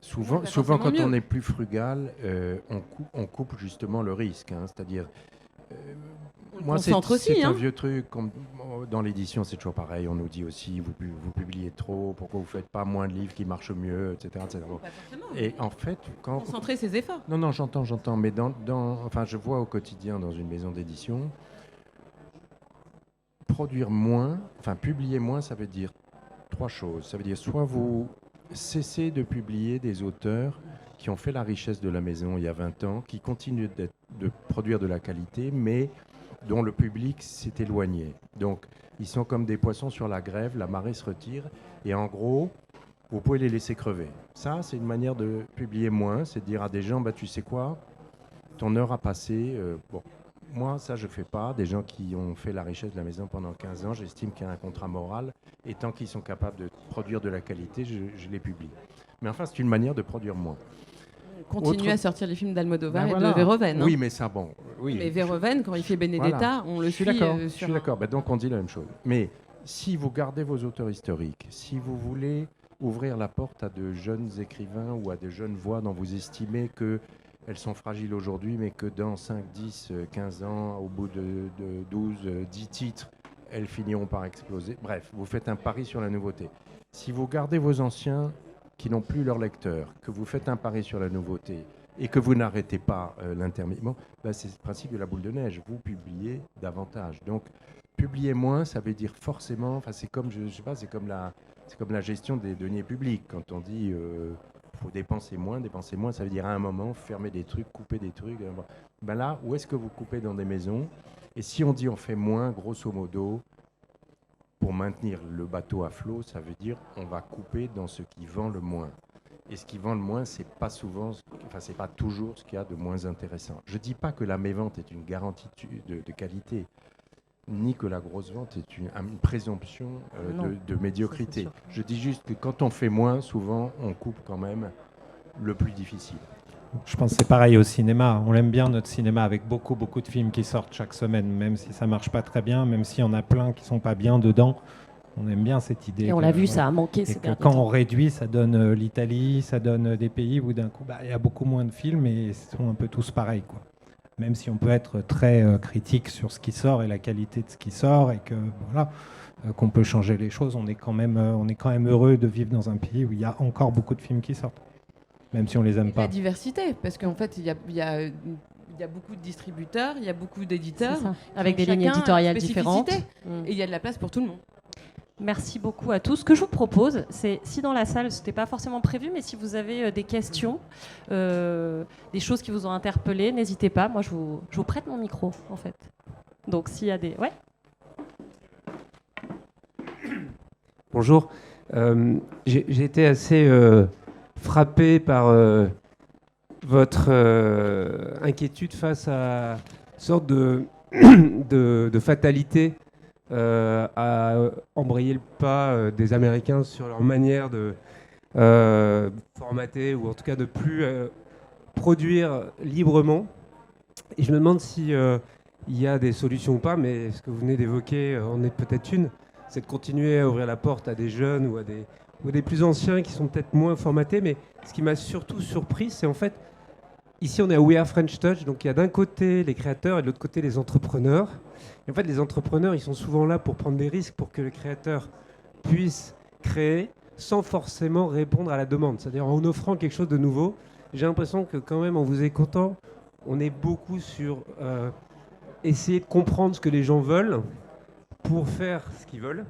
souvent quand mieux. on est plus frugal, on coupe justement le risque. Hein, c'est-à-dire... moi, c'est un vieux truc. Dans l'édition, c'est toujours pareil. On nous dit aussi, vous publiez trop, pourquoi vous ne faites pas moins de livres qui marchent mieux, etc. Pas forcément. Et en fait, concentrer ses efforts. Non, j'entends. Mais enfin, je vois au quotidien dans une maison d'édition, produire moins, enfin publier moins, ça veut dire trois choses. Ça veut dire soit vous cessez de publier des auteurs qui ont fait la richesse de la maison il y a 20 ans, qui continuent de produire de la qualité, mais dont le public s'est éloigné. Donc, ils sont comme des poissons sur la grève, la marée se retire, et en gros, vous pouvez les laisser crever. Ça, c'est une manière de publier moins, c'est de dire à des gens, tu sais quoi, ton heure a passé, bon, moi, ça, je ne fais pas. Des gens qui ont fait la richesse de la maison pendant 15 ans, j'estime qu'il y a un contrat moral. Et tant qu'ils sont capables de produire de la qualité, je les publie. Mais enfin, c'est une manière de produire moins. Continue à sortir les films d'Almodovar Ben et voilà. de Verhoeven. Oui, mais ça, bon. Oui, mais Verhoeven, quand il fait Benedetta, voilà. on le Je suis suit. d'accord. Je Sur suis d'accord. Ben, donc, on dit la même chose. Mais si vous gardez vos auteurs historiques, si vous voulez ouvrir la porte à de jeunes écrivains ou à de jeunes voix dont vous estimez qu'elles sont fragiles aujourd'hui, mais que dans 5, 10, 15 ans, au bout de 12, 10 titres, elles finiront par exploser. Bref, vous faites un pari sur la nouveauté. Si vous gardez vos anciens qui n'ont plus leur lecteur, que vous faites un pari sur la nouveauté et que vous n'arrêtez pas l'intermittence, ben c'est le principe de la boule de neige. Vous publiez davantage. Donc, publier moins, ça veut dire forcément, c'est comme, je sais pas, c'est comme la gestion des deniers publics. Quand on dit faut dépenser moins, ça veut dire à un moment fermer des trucs, couper des trucs. Ben là, où est-ce que vous coupez dans des maisons? Et si on dit on fait moins, grosso modo, pour maintenir le bateau à flot, ça veut dire on va couper dans ce qui vend le moins. Et ce qui vend le moins, c'est pas souvent, c'est pas toujours ce qu'il y a de moins intéressant. Je dis pas que la mévente est une garantie de qualité, ni que la grosse vente est une présomption de médiocrité. Je dis juste que quand on fait moins, souvent, on coupe quand même le plus difficile. Je pense que c'est pareil au cinéma. On aime bien notre cinéma avec beaucoup de films qui sortent chaque semaine, même si ça marche pas très bien, même s'il y en a plein qui sont pas bien dedans. On aime bien cette idée. Et on l'a vu, ça a manqué ces derniers quand temps. on réduit, ça donne l'Italie, ça donne des pays où d'un coup, il y a beaucoup moins de films et ils sont un peu tous pareils, quoi. Même si on peut être très critique sur ce qui sort et la qualité de ce qui sort et que voilà, qu'on peut changer les choses, on est quand même heureux de vivre dans un pays où il y a encore beaucoup de films qui sortent, même si on les aime pas. La diversité, parce qu'en fait, il y a beaucoup de distributeurs, il y a beaucoup d'éditeurs, avec des lignes chacun éditoriales une différentes. Et il y a de la place pour tout le monde. Merci beaucoup à tous. Ce que je vous propose, c'est, si dans la salle, ce n'était pas forcément prévu, mais si vous avez des questions, des choses qui vous ont interpellé, n'hésitez pas. Moi, je vous prête mon micro, en fait. Donc, s'il y a des... Ouais. Bonjour. J'ai été assez frappé par votre inquiétude face à une sorte de fatalité à embrayer le pas des Américains sur leur manière de formater ou en tout cas de plus produire librement. Et je me demande si il y a des solutions ou pas, mais ce que vous venez d'évoquer en est peut-être une, c'est de continuer à ouvrir la porte à des jeunes ou à des plus anciens qui sont peut-être moins formatés. Mais ce qui m'a surtout surpris, c'est en fait, ici on est à We Are French Touch, donc il y a d'un côté les créateurs et de l'autre côté les entrepreneurs. Et en fait, les entrepreneurs, ils sont souvent là pour prendre des risques pour que les créateurs puissent créer sans forcément répondre à la demande. C'est-à-dire en offrant quelque chose de nouveau. J'ai l'impression que quand même, en vous écoutant, on est beaucoup sur essayer de comprendre ce que les gens veulent pour faire ce qu'ils veulent.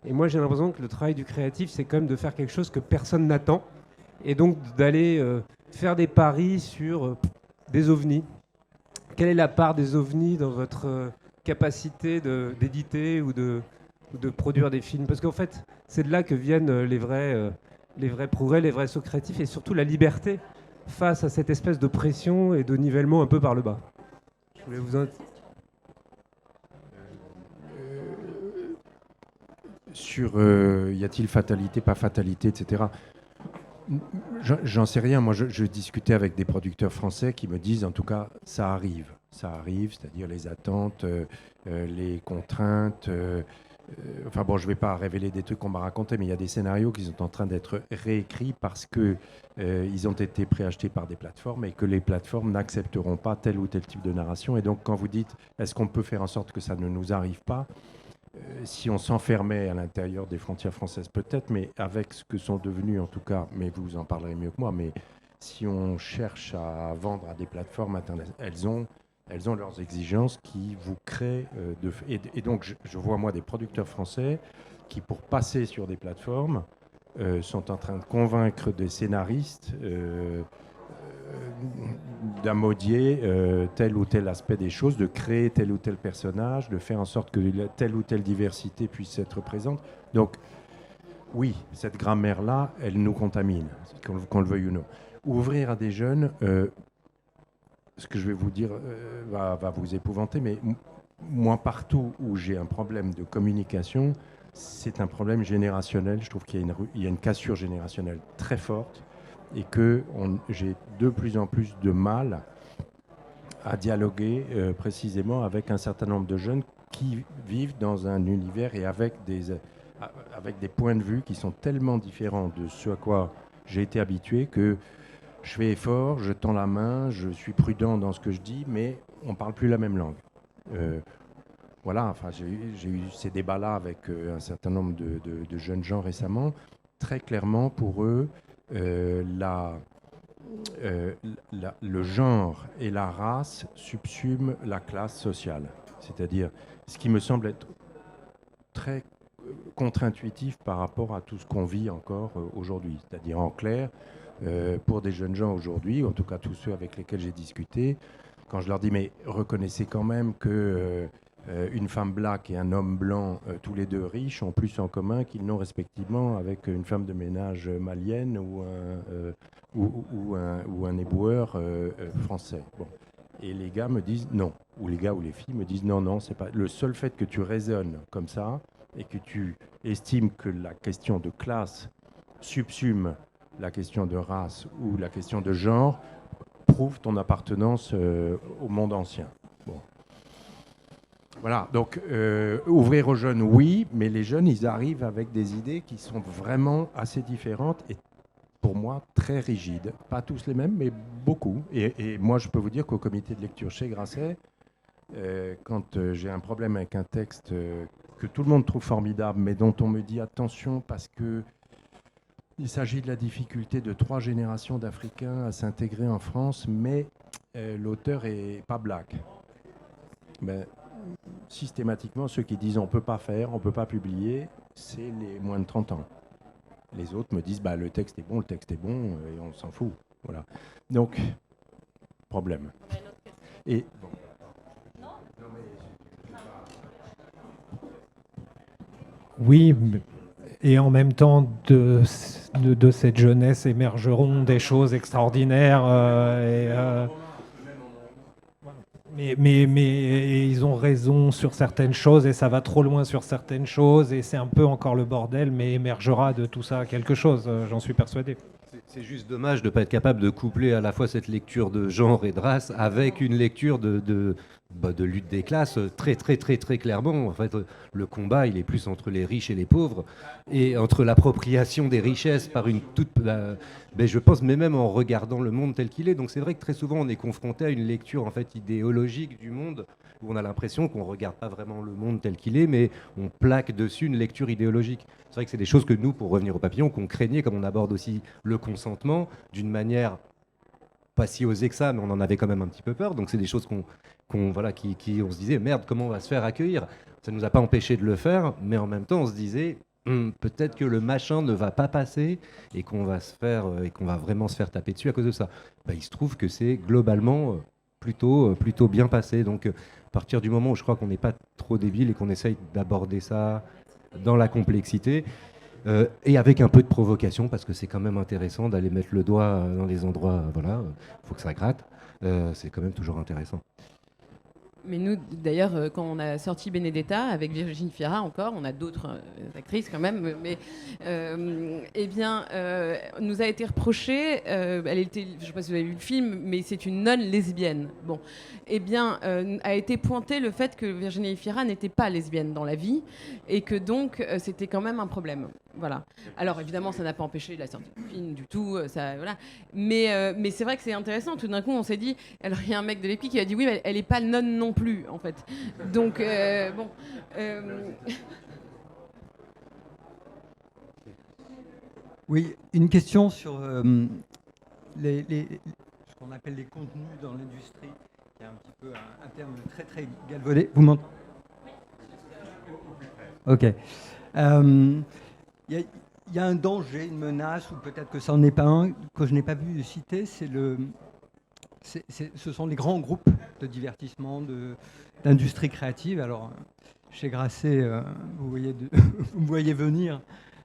Et moi, j'ai l'impression que le travail du créatif, c'est quand même de faire quelque chose que personne n'attend. Et donc d'aller faire des paris sur des ovnis. Quelle est la part des ovnis dans votre capacité d'éditer ou de produire des films? Parce qu'en fait, c'est de là que viennent les vrais progrès, les vrais sauts créatifs et surtout la liberté face à cette espèce de pression et de nivellement un peu par le bas. Je voulais vous Sur y a-t-il fatalité, pas fatalité, etc. J'en sais rien. Moi, je discutais avec des producteurs français qui me disent, en tout cas, ça arrive. Ça arrive, c'est-à-dire les attentes, les contraintes. Enfin bon, je ne vais pas révéler des trucs qu'on m'a racontés, mais il y a des scénarios qui sont en train d'être réécrits parce qu'ils ont été préachetés par des plateformes et que les plateformes n'accepteront pas tel ou tel type de narration. Et donc, quand vous dites, est-ce qu'on peut faire en sorte que ça ne nous arrive pas? Si on s'enfermait à l'intérieur des frontières françaises, peut-être, mais avec ce que sont devenus, en tout cas, mais vous en parlerez mieux que moi, mais si on cherche à vendre à des plateformes internet, elles ont leurs exigences qui vous créent et donc je vois moi des producteurs français qui, pour passer sur des plateformes, sont en train de convaincre des scénaristes d'amodier tel ou tel aspect des choses, de créer tel ou tel personnage, de faire en sorte que telle ou telle diversité puisse être présente. Donc oui, cette grammaire-là, elle nous contamine, qu'on le veuille ou non. Ouvrir à des jeunes, ce que je vais vous dire va vous épouvanter, mais moi, partout où j'ai un problème de communication, c'est un problème générationnel. Je trouve qu'il y a une cassure générationnelle très forte et que j'ai de plus en plus de mal à dialoguer précisément avec un certain nombre de jeunes qui vivent dans un univers et avec des points de vue qui sont tellement différents de ce à quoi j'ai été habitué que je fais effort, je tends la main, je suis prudent dans ce que je dis, mais on ne parle plus la même langue. Voilà, enfin, j'ai eu ces débats-là avec un certain nombre de jeunes gens récemment. Très clairement, pour eux, le genre et la race subsument la classe sociale. C'est-à-dire, ce qui me semble être très contre-intuitif par rapport à tout ce qu'on vit encore aujourd'hui. C'est-à-dire, en clair, pour des jeunes gens aujourd'hui, en tout cas tous ceux avec lesquels j'ai discuté, quand je leur dis, mais reconnaissez quand même que une femme black et un homme blanc, tous les deux riches, ont plus en commun qu'ils n'ont respectivement avec une femme de ménage malienne ou un éboueur français. Bon. Et les gars me disent non, ou les gars ou les filles me disent non, c'est pas. Le seul fait que tu raisonnes comme ça et que tu estimes que la question de classe subsume la question de race ou la question de genre prouve ton appartenance au monde ancien. Bon. Voilà, donc ouvrir aux jeunes, oui, mais les jeunes, ils arrivent avec des idées qui sont vraiment assez différentes et pour moi très rigides. Pas tous les mêmes, mais beaucoup. Et moi, je peux vous dire qu'au comité de lecture chez Grasset, quand j'ai un problème avec un texte que tout le monde trouve formidable, mais dont on me dit attention parce que il s'agit de la difficulté de 3 générations d'Africains à s'intégrer en France, mais l'auteur est pas black. Ben, systématiquement, ceux qui disent on ne peut pas faire, on ne peut pas publier, c'est les moins de 30 ans. Les autres me disent bah, le texte est bon, et on s'en fout. Voilà. Donc, problème. Et, bon. Oui, et en même temps, de cette jeunesse émergeront des choses extraordinaires. Mais ils ont raison sur certaines choses et ça va trop loin sur certaines choses et c'est un peu encore le bordel, mais émergera de tout ça quelque chose, j'en suis persuadé. C'est juste dommage de ne pas être capable de coupler à la fois cette lecture de genre et de race avec une lecture de lutte des classes très clairement. En fait, le combat, il est plus entre les riches et les pauvres et entre l'appropriation des richesses par une toute... je pense, mais même en regardant le monde tel qu'il est. Donc c'est vrai que très souvent, on est confronté à une lecture en fait idéologique du monde où on a l'impression qu'on ne regarde pas vraiment le monde tel qu'il est, mais on plaque dessus une lecture idéologique. C'est vrai que c'est des choses que nous, pour revenir au papillon, qu'on craignait, comme on aborde aussi le consentement, d'une manière pas si osée que ça, mais on en avait quand même un petit peu peur. Donc c'est des choses qu'on on se disait, merde, comment on va se faire accueillir ? Ça ne nous a pas empêché de le faire, mais en même temps, on se disait, peut-être que le machin ne va pas passer et qu'on va vraiment se faire taper dessus à cause de ça. Il se trouve que c'est globalement plutôt bien passé. Donc à partir du moment où je crois qu'on n'est pas trop débile et qu'on essaye d'aborder ça dans la complexité et avec un peu de provocation, parce que c'est quand même intéressant d'aller mettre le doigt dans les endroits, faut que ça gratte, c'est quand même toujours intéressant. Mais nous, d'ailleurs, quand on a sorti Benedetta, avec Virginie Fira encore, on a d'autres actrices quand même, mais nous a été reproché, elle était, je ne sais pas si vous avez vu le film, mais c'est une nonne lesbienne. Bon, a été pointé le fait que Virginie Fira n'était pas lesbienne dans la vie, et que donc c'était quand même un problème. Voilà. Alors évidemment, ça n'a pas empêché la sortie du film du tout, voilà. Mais c'est vrai que c'est intéressant. Tout d'un coup, on s'est dit, alors il y a un mec de l'EPI qui a dit oui, mais elle n'est pas nonne non plus, en fait. Donc bon. Oui, une question sur ce qu'on appelle les contenus dans l'industrie, qui est un petit peu un terme très galvaudé. Vous m'entendez ? Ok. Il y a un danger, une menace, ou peut-être que ça n'en est pas un, que je n'ai pas vu citer, ce sont les grands groupes de divertissement, d'industrie créative. Alors, chez Grasset, vous me voyez venir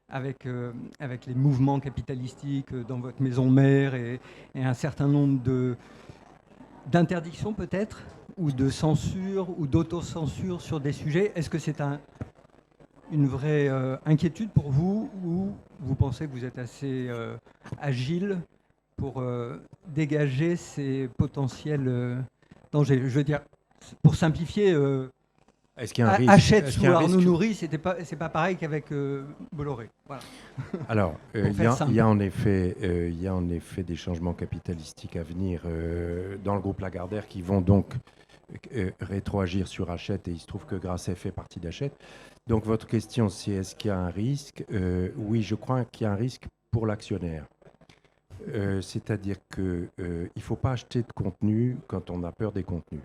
avec les mouvements capitalistiques dans votre maison mère et un certain nombre d'interdiction peut-être, ou de censure, ou d'autocensure sur des sujets. Est-ce que c'est une vraie inquiétude pour vous, ou vous pensez que vous êtes assez agile pour dégager ces potentiels dangers? Je veux dire, pour simplifier, Est-ce qu'il y a un risque Hachette Est-ce sous qu'il y a un Arnaud risque Nourri, c'est pas pareil qu'avec Bolloré. Voilà. Alors, Pour il faire simple. y a en effet des changements capitalistiques à venir dans le groupe Lagardère qui vont donc rétroagir sur Hachette, et il se trouve que Grasset fait partie d'Hachette. Donc votre question, c'est est-ce qu'il y a un risque? Oui, je crois qu'il y a un risque pour l'actionnaire. C'est-à-dire qu'il ne faut pas acheter de contenu quand on a peur des contenus.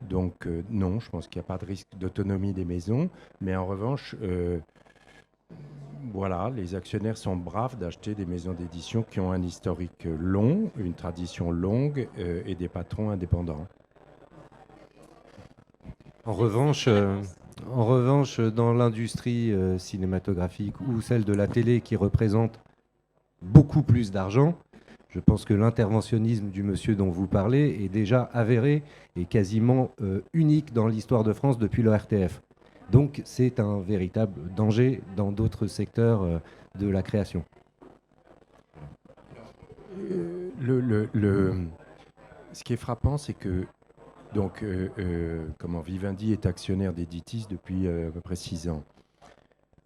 Donc non, je pense qu'il n'y a pas de risque d'autonomie des maisons, mais en revanche, voilà, les actionnaires sont braves d'acheter des maisons d'édition qui ont un historique long, une tradition longue et des patrons indépendants. En revanche, dans l'industrie cinématographique ou celle de la télé qui représente beaucoup plus d'argent, je pense que l'interventionnisme du monsieur dont vous parlez est déjà avéré et quasiment unique dans l'histoire de France depuis le RTF. Donc c'est un véritable danger dans d'autres secteurs de la création. Ce qui est frappant, c'est que donc, Vivendi est actionnaire d'Editis depuis à peu près 6 ans.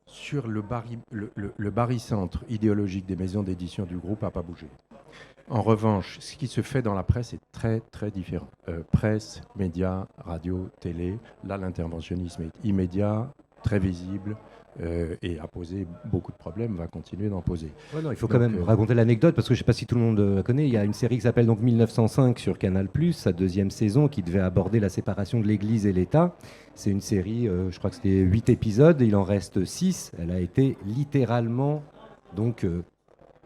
Sur le barycentre idéologique des maisons d'édition du groupe n'a pas bougé. En revanche, ce qui se fait dans la presse est très très différent. Presse, médias, radio, télé. Là, l'interventionnisme est immédiat, très visible et a posé beaucoup de problèmes, va continuer d'en poser. Ouais, non, il faut quand même raconter l'anecdote parce que je ne sais pas si tout le monde la connaît. Il y a une série qui s'appelle donc 1905 sur Canal+, sa 2e saison, qui devait aborder la séparation de l'Église et l'État. C'est une série, je crois que c'était 8 épisodes, il en reste 6. Elle a été littéralement donc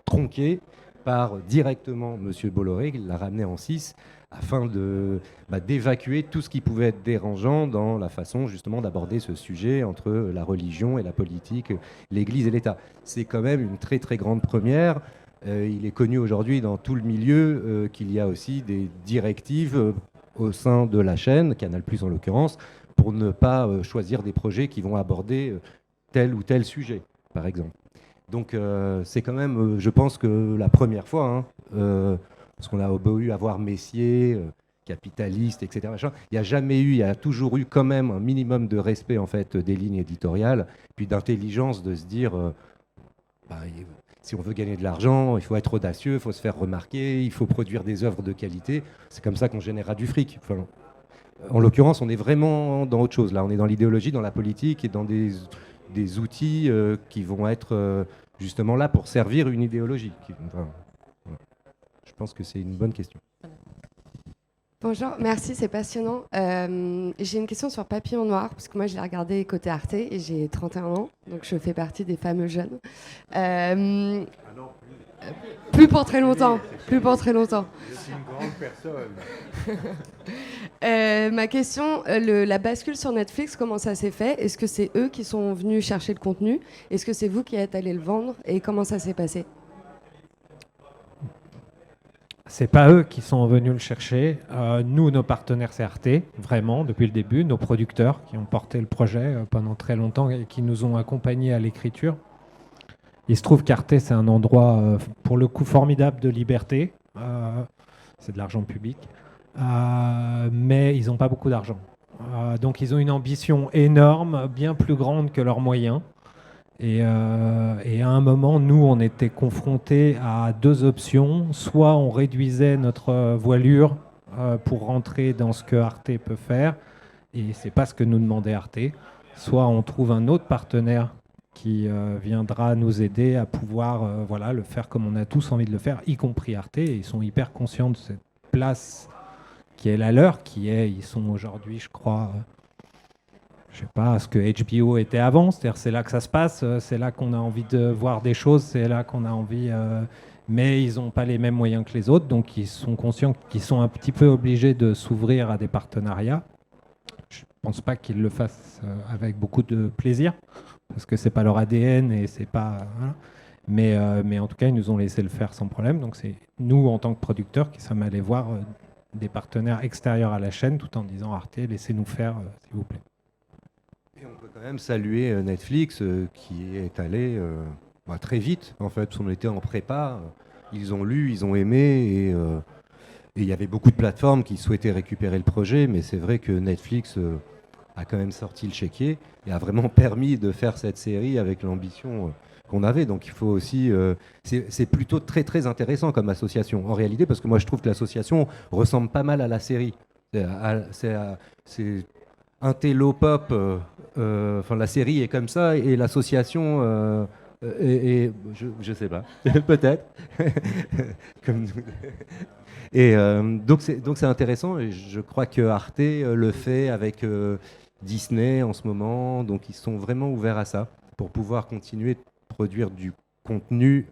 tronquée par directement M. Bolloré, qui l'a ramené en 6, afin d'évacuer tout ce qui pouvait être dérangeant dans la façon justement d'aborder ce sujet entre la religion et la politique, l'Église et l'État. C'est quand même une très très grande première. Il est connu aujourd'hui dans tout le milieu qu'il y a aussi des directives au sein de la chaîne, Canal+, en l'occurrence, pour ne pas choisir des projets qui vont aborder tel ou tel sujet, par exemple. Donc c'est quand même, je pense que la première fois, parce qu'on a beau eu avoir Messier, capitaliste, etc. Il n'y a jamais eu, il y a toujours eu quand même un minimum de respect en fait des lignes éditoriales, puis d'intelligence de se dire, si on veut gagner de l'argent, il faut être audacieux, il faut se faire remarquer, il faut produire des œuvres de qualité. C'est comme ça qu'on générera du fric. Enfin, en l'occurrence, on est vraiment dans autre chose. Là, on est dans l'idéologie, dans la politique et dans des outils qui vont être justement là pour servir une idéologie. Voilà. Je pense que c'est une bonne question. Bonjour, merci, c'est passionnant. J'ai une question sur Papillon Noir, parce que moi je l'ai regardé côté Arte et j'ai 31 ans, donc je fais partie des fameux jeunes. Plus pour très longtemps, plus pour très longtemps. Je suis une grande personne. Ma question, la bascule sur Netflix, comment ça s'est fait? Est-ce que c'est eux qui sont venus chercher le contenu? Est-ce que c'est vous qui êtes allé le vendre? Et comment ça s'est passé? C'est pas eux qui sont venus le chercher. Nous, nos partenaires, c'est Arte, vraiment, depuis le début. Nos producteurs qui ont porté le projet pendant très longtemps et qui nous ont accompagnés à l'écriture. Il se trouve qu'Arte, c'est un endroit, pour le coup, formidable de liberté. C'est de l'argent public. Mais ils n'ont pas beaucoup d'argent. Donc, ils ont une ambition énorme, bien plus grande que leurs moyens. Et à un moment, nous, on était confrontés à 2 options. Soit on réduisait notre voilure pour rentrer dans ce que Arte peut faire, et c'est pas ce que nous demandait Arte. Soit on trouve un autre partenaire qui viendra nous aider à pouvoir le faire comme on a tous envie de le faire, y compris Arte. Et ils sont hyper conscients de cette place qui est la leur, ils sont aujourd'hui, je crois... je sais pas, ce que HBO était avant, c'est-à-dire c'est là que ça se passe, c'est là qu'on a envie de voir des choses, c'est là qu'on a envie... mais ils n'ont pas les mêmes moyens que les autres, donc ils sont conscients qu'ils sont un petit peu obligés de s'ouvrir à des partenariats. Je ne pense pas qu'ils le fassent avec beaucoup de plaisir, parce que c'est pas leur ADN et c'est pas... Voilà. Mais en tout cas, ils nous ont laissé le faire sans problème. Donc c'est nous, en tant que producteurs, qui sommes allés voir des partenaires extérieurs à la chaîne, tout en disant Arte, laissez-nous faire, s'il vous plaît. Et on peut quand même saluer Netflix qui est allé très vite. En fait, on était en prépa, ils ont lu, ils ont aimé et il y avait beaucoup de plateformes qui souhaitaient récupérer le projet, mais c'est vrai que Netflix a quand même sorti le chéquier et a vraiment permis de faire cette série avec l'ambition qu'on avait. Donc il faut aussi... c'est plutôt très très intéressant comme association, en réalité, parce que moi je trouve que l'association ressemble pas mal à la série. C'est un télo pop, la série est comme ça, et l'association... je sais pas, peut-être. Et donc c'est intéressant, et je crois que Arte le fait avec Disney en ce moment, donc ils sont vraiment ouverts à ça pour pouvoir continuer de produire du contenu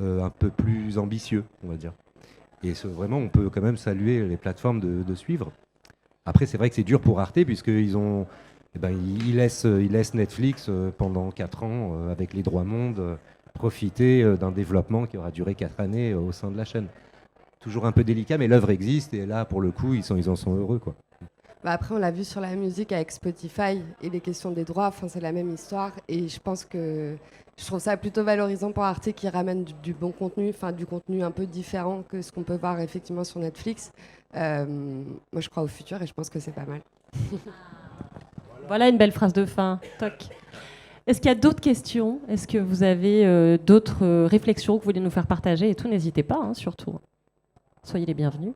un peu plus ambitieux, on va dire. Et vraiment, on peut quand même saluer les plateformes de suivre. Après, c'est vrai que c'est dur pour Arte puisqu'ils ont... ils laissent Netflix pendant 4 ans avec les droits monde profiter d'un développement qui aura duré 4 années au sein de la chaîne. Toujours un peu délicat, mais l'œuvre existe et là, pour le coup, ils en sont heureux, quoi. Après, on l'a vu sur la musique avec Spotify et les questions des droits, c'est la même histoire. Et je trouve ça plutôt valorisant pour Arte qui ramène du bon contenu, du contenu un peu différent que ce qu'on peut voir effectivement sur Netflix. Moi, je crois au futur et je pense que c'est pas mal. Voilà une belle phrase de fin. Toc. Est-ce qu'il y a d'autres questions? Est-ce que vous avez d'autres réflexions que vous voulez nous faire partager? Et tout, n'hésitez pas, surtout. Soyez les bienvenus.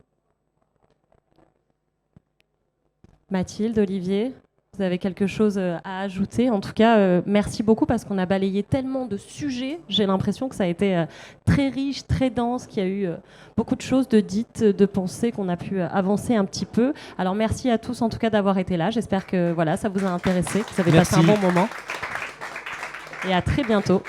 Mathilde, Olivier, vous avez quelque chose à ajouter? En tout cas, merci beaucoup parce qu'on a balayé tellement de sujets. J'ai l'impression que ça a été très riche, très dense, qu'il y a eu beaucoup de choses de dites, de pensées, qu'on a pu avancer un petit peu. Alors merci à tous en tout cas d'avoir été là. J'espère que ça vous a intéressé, que vous avez passé un bon moment. Et à très bientôt.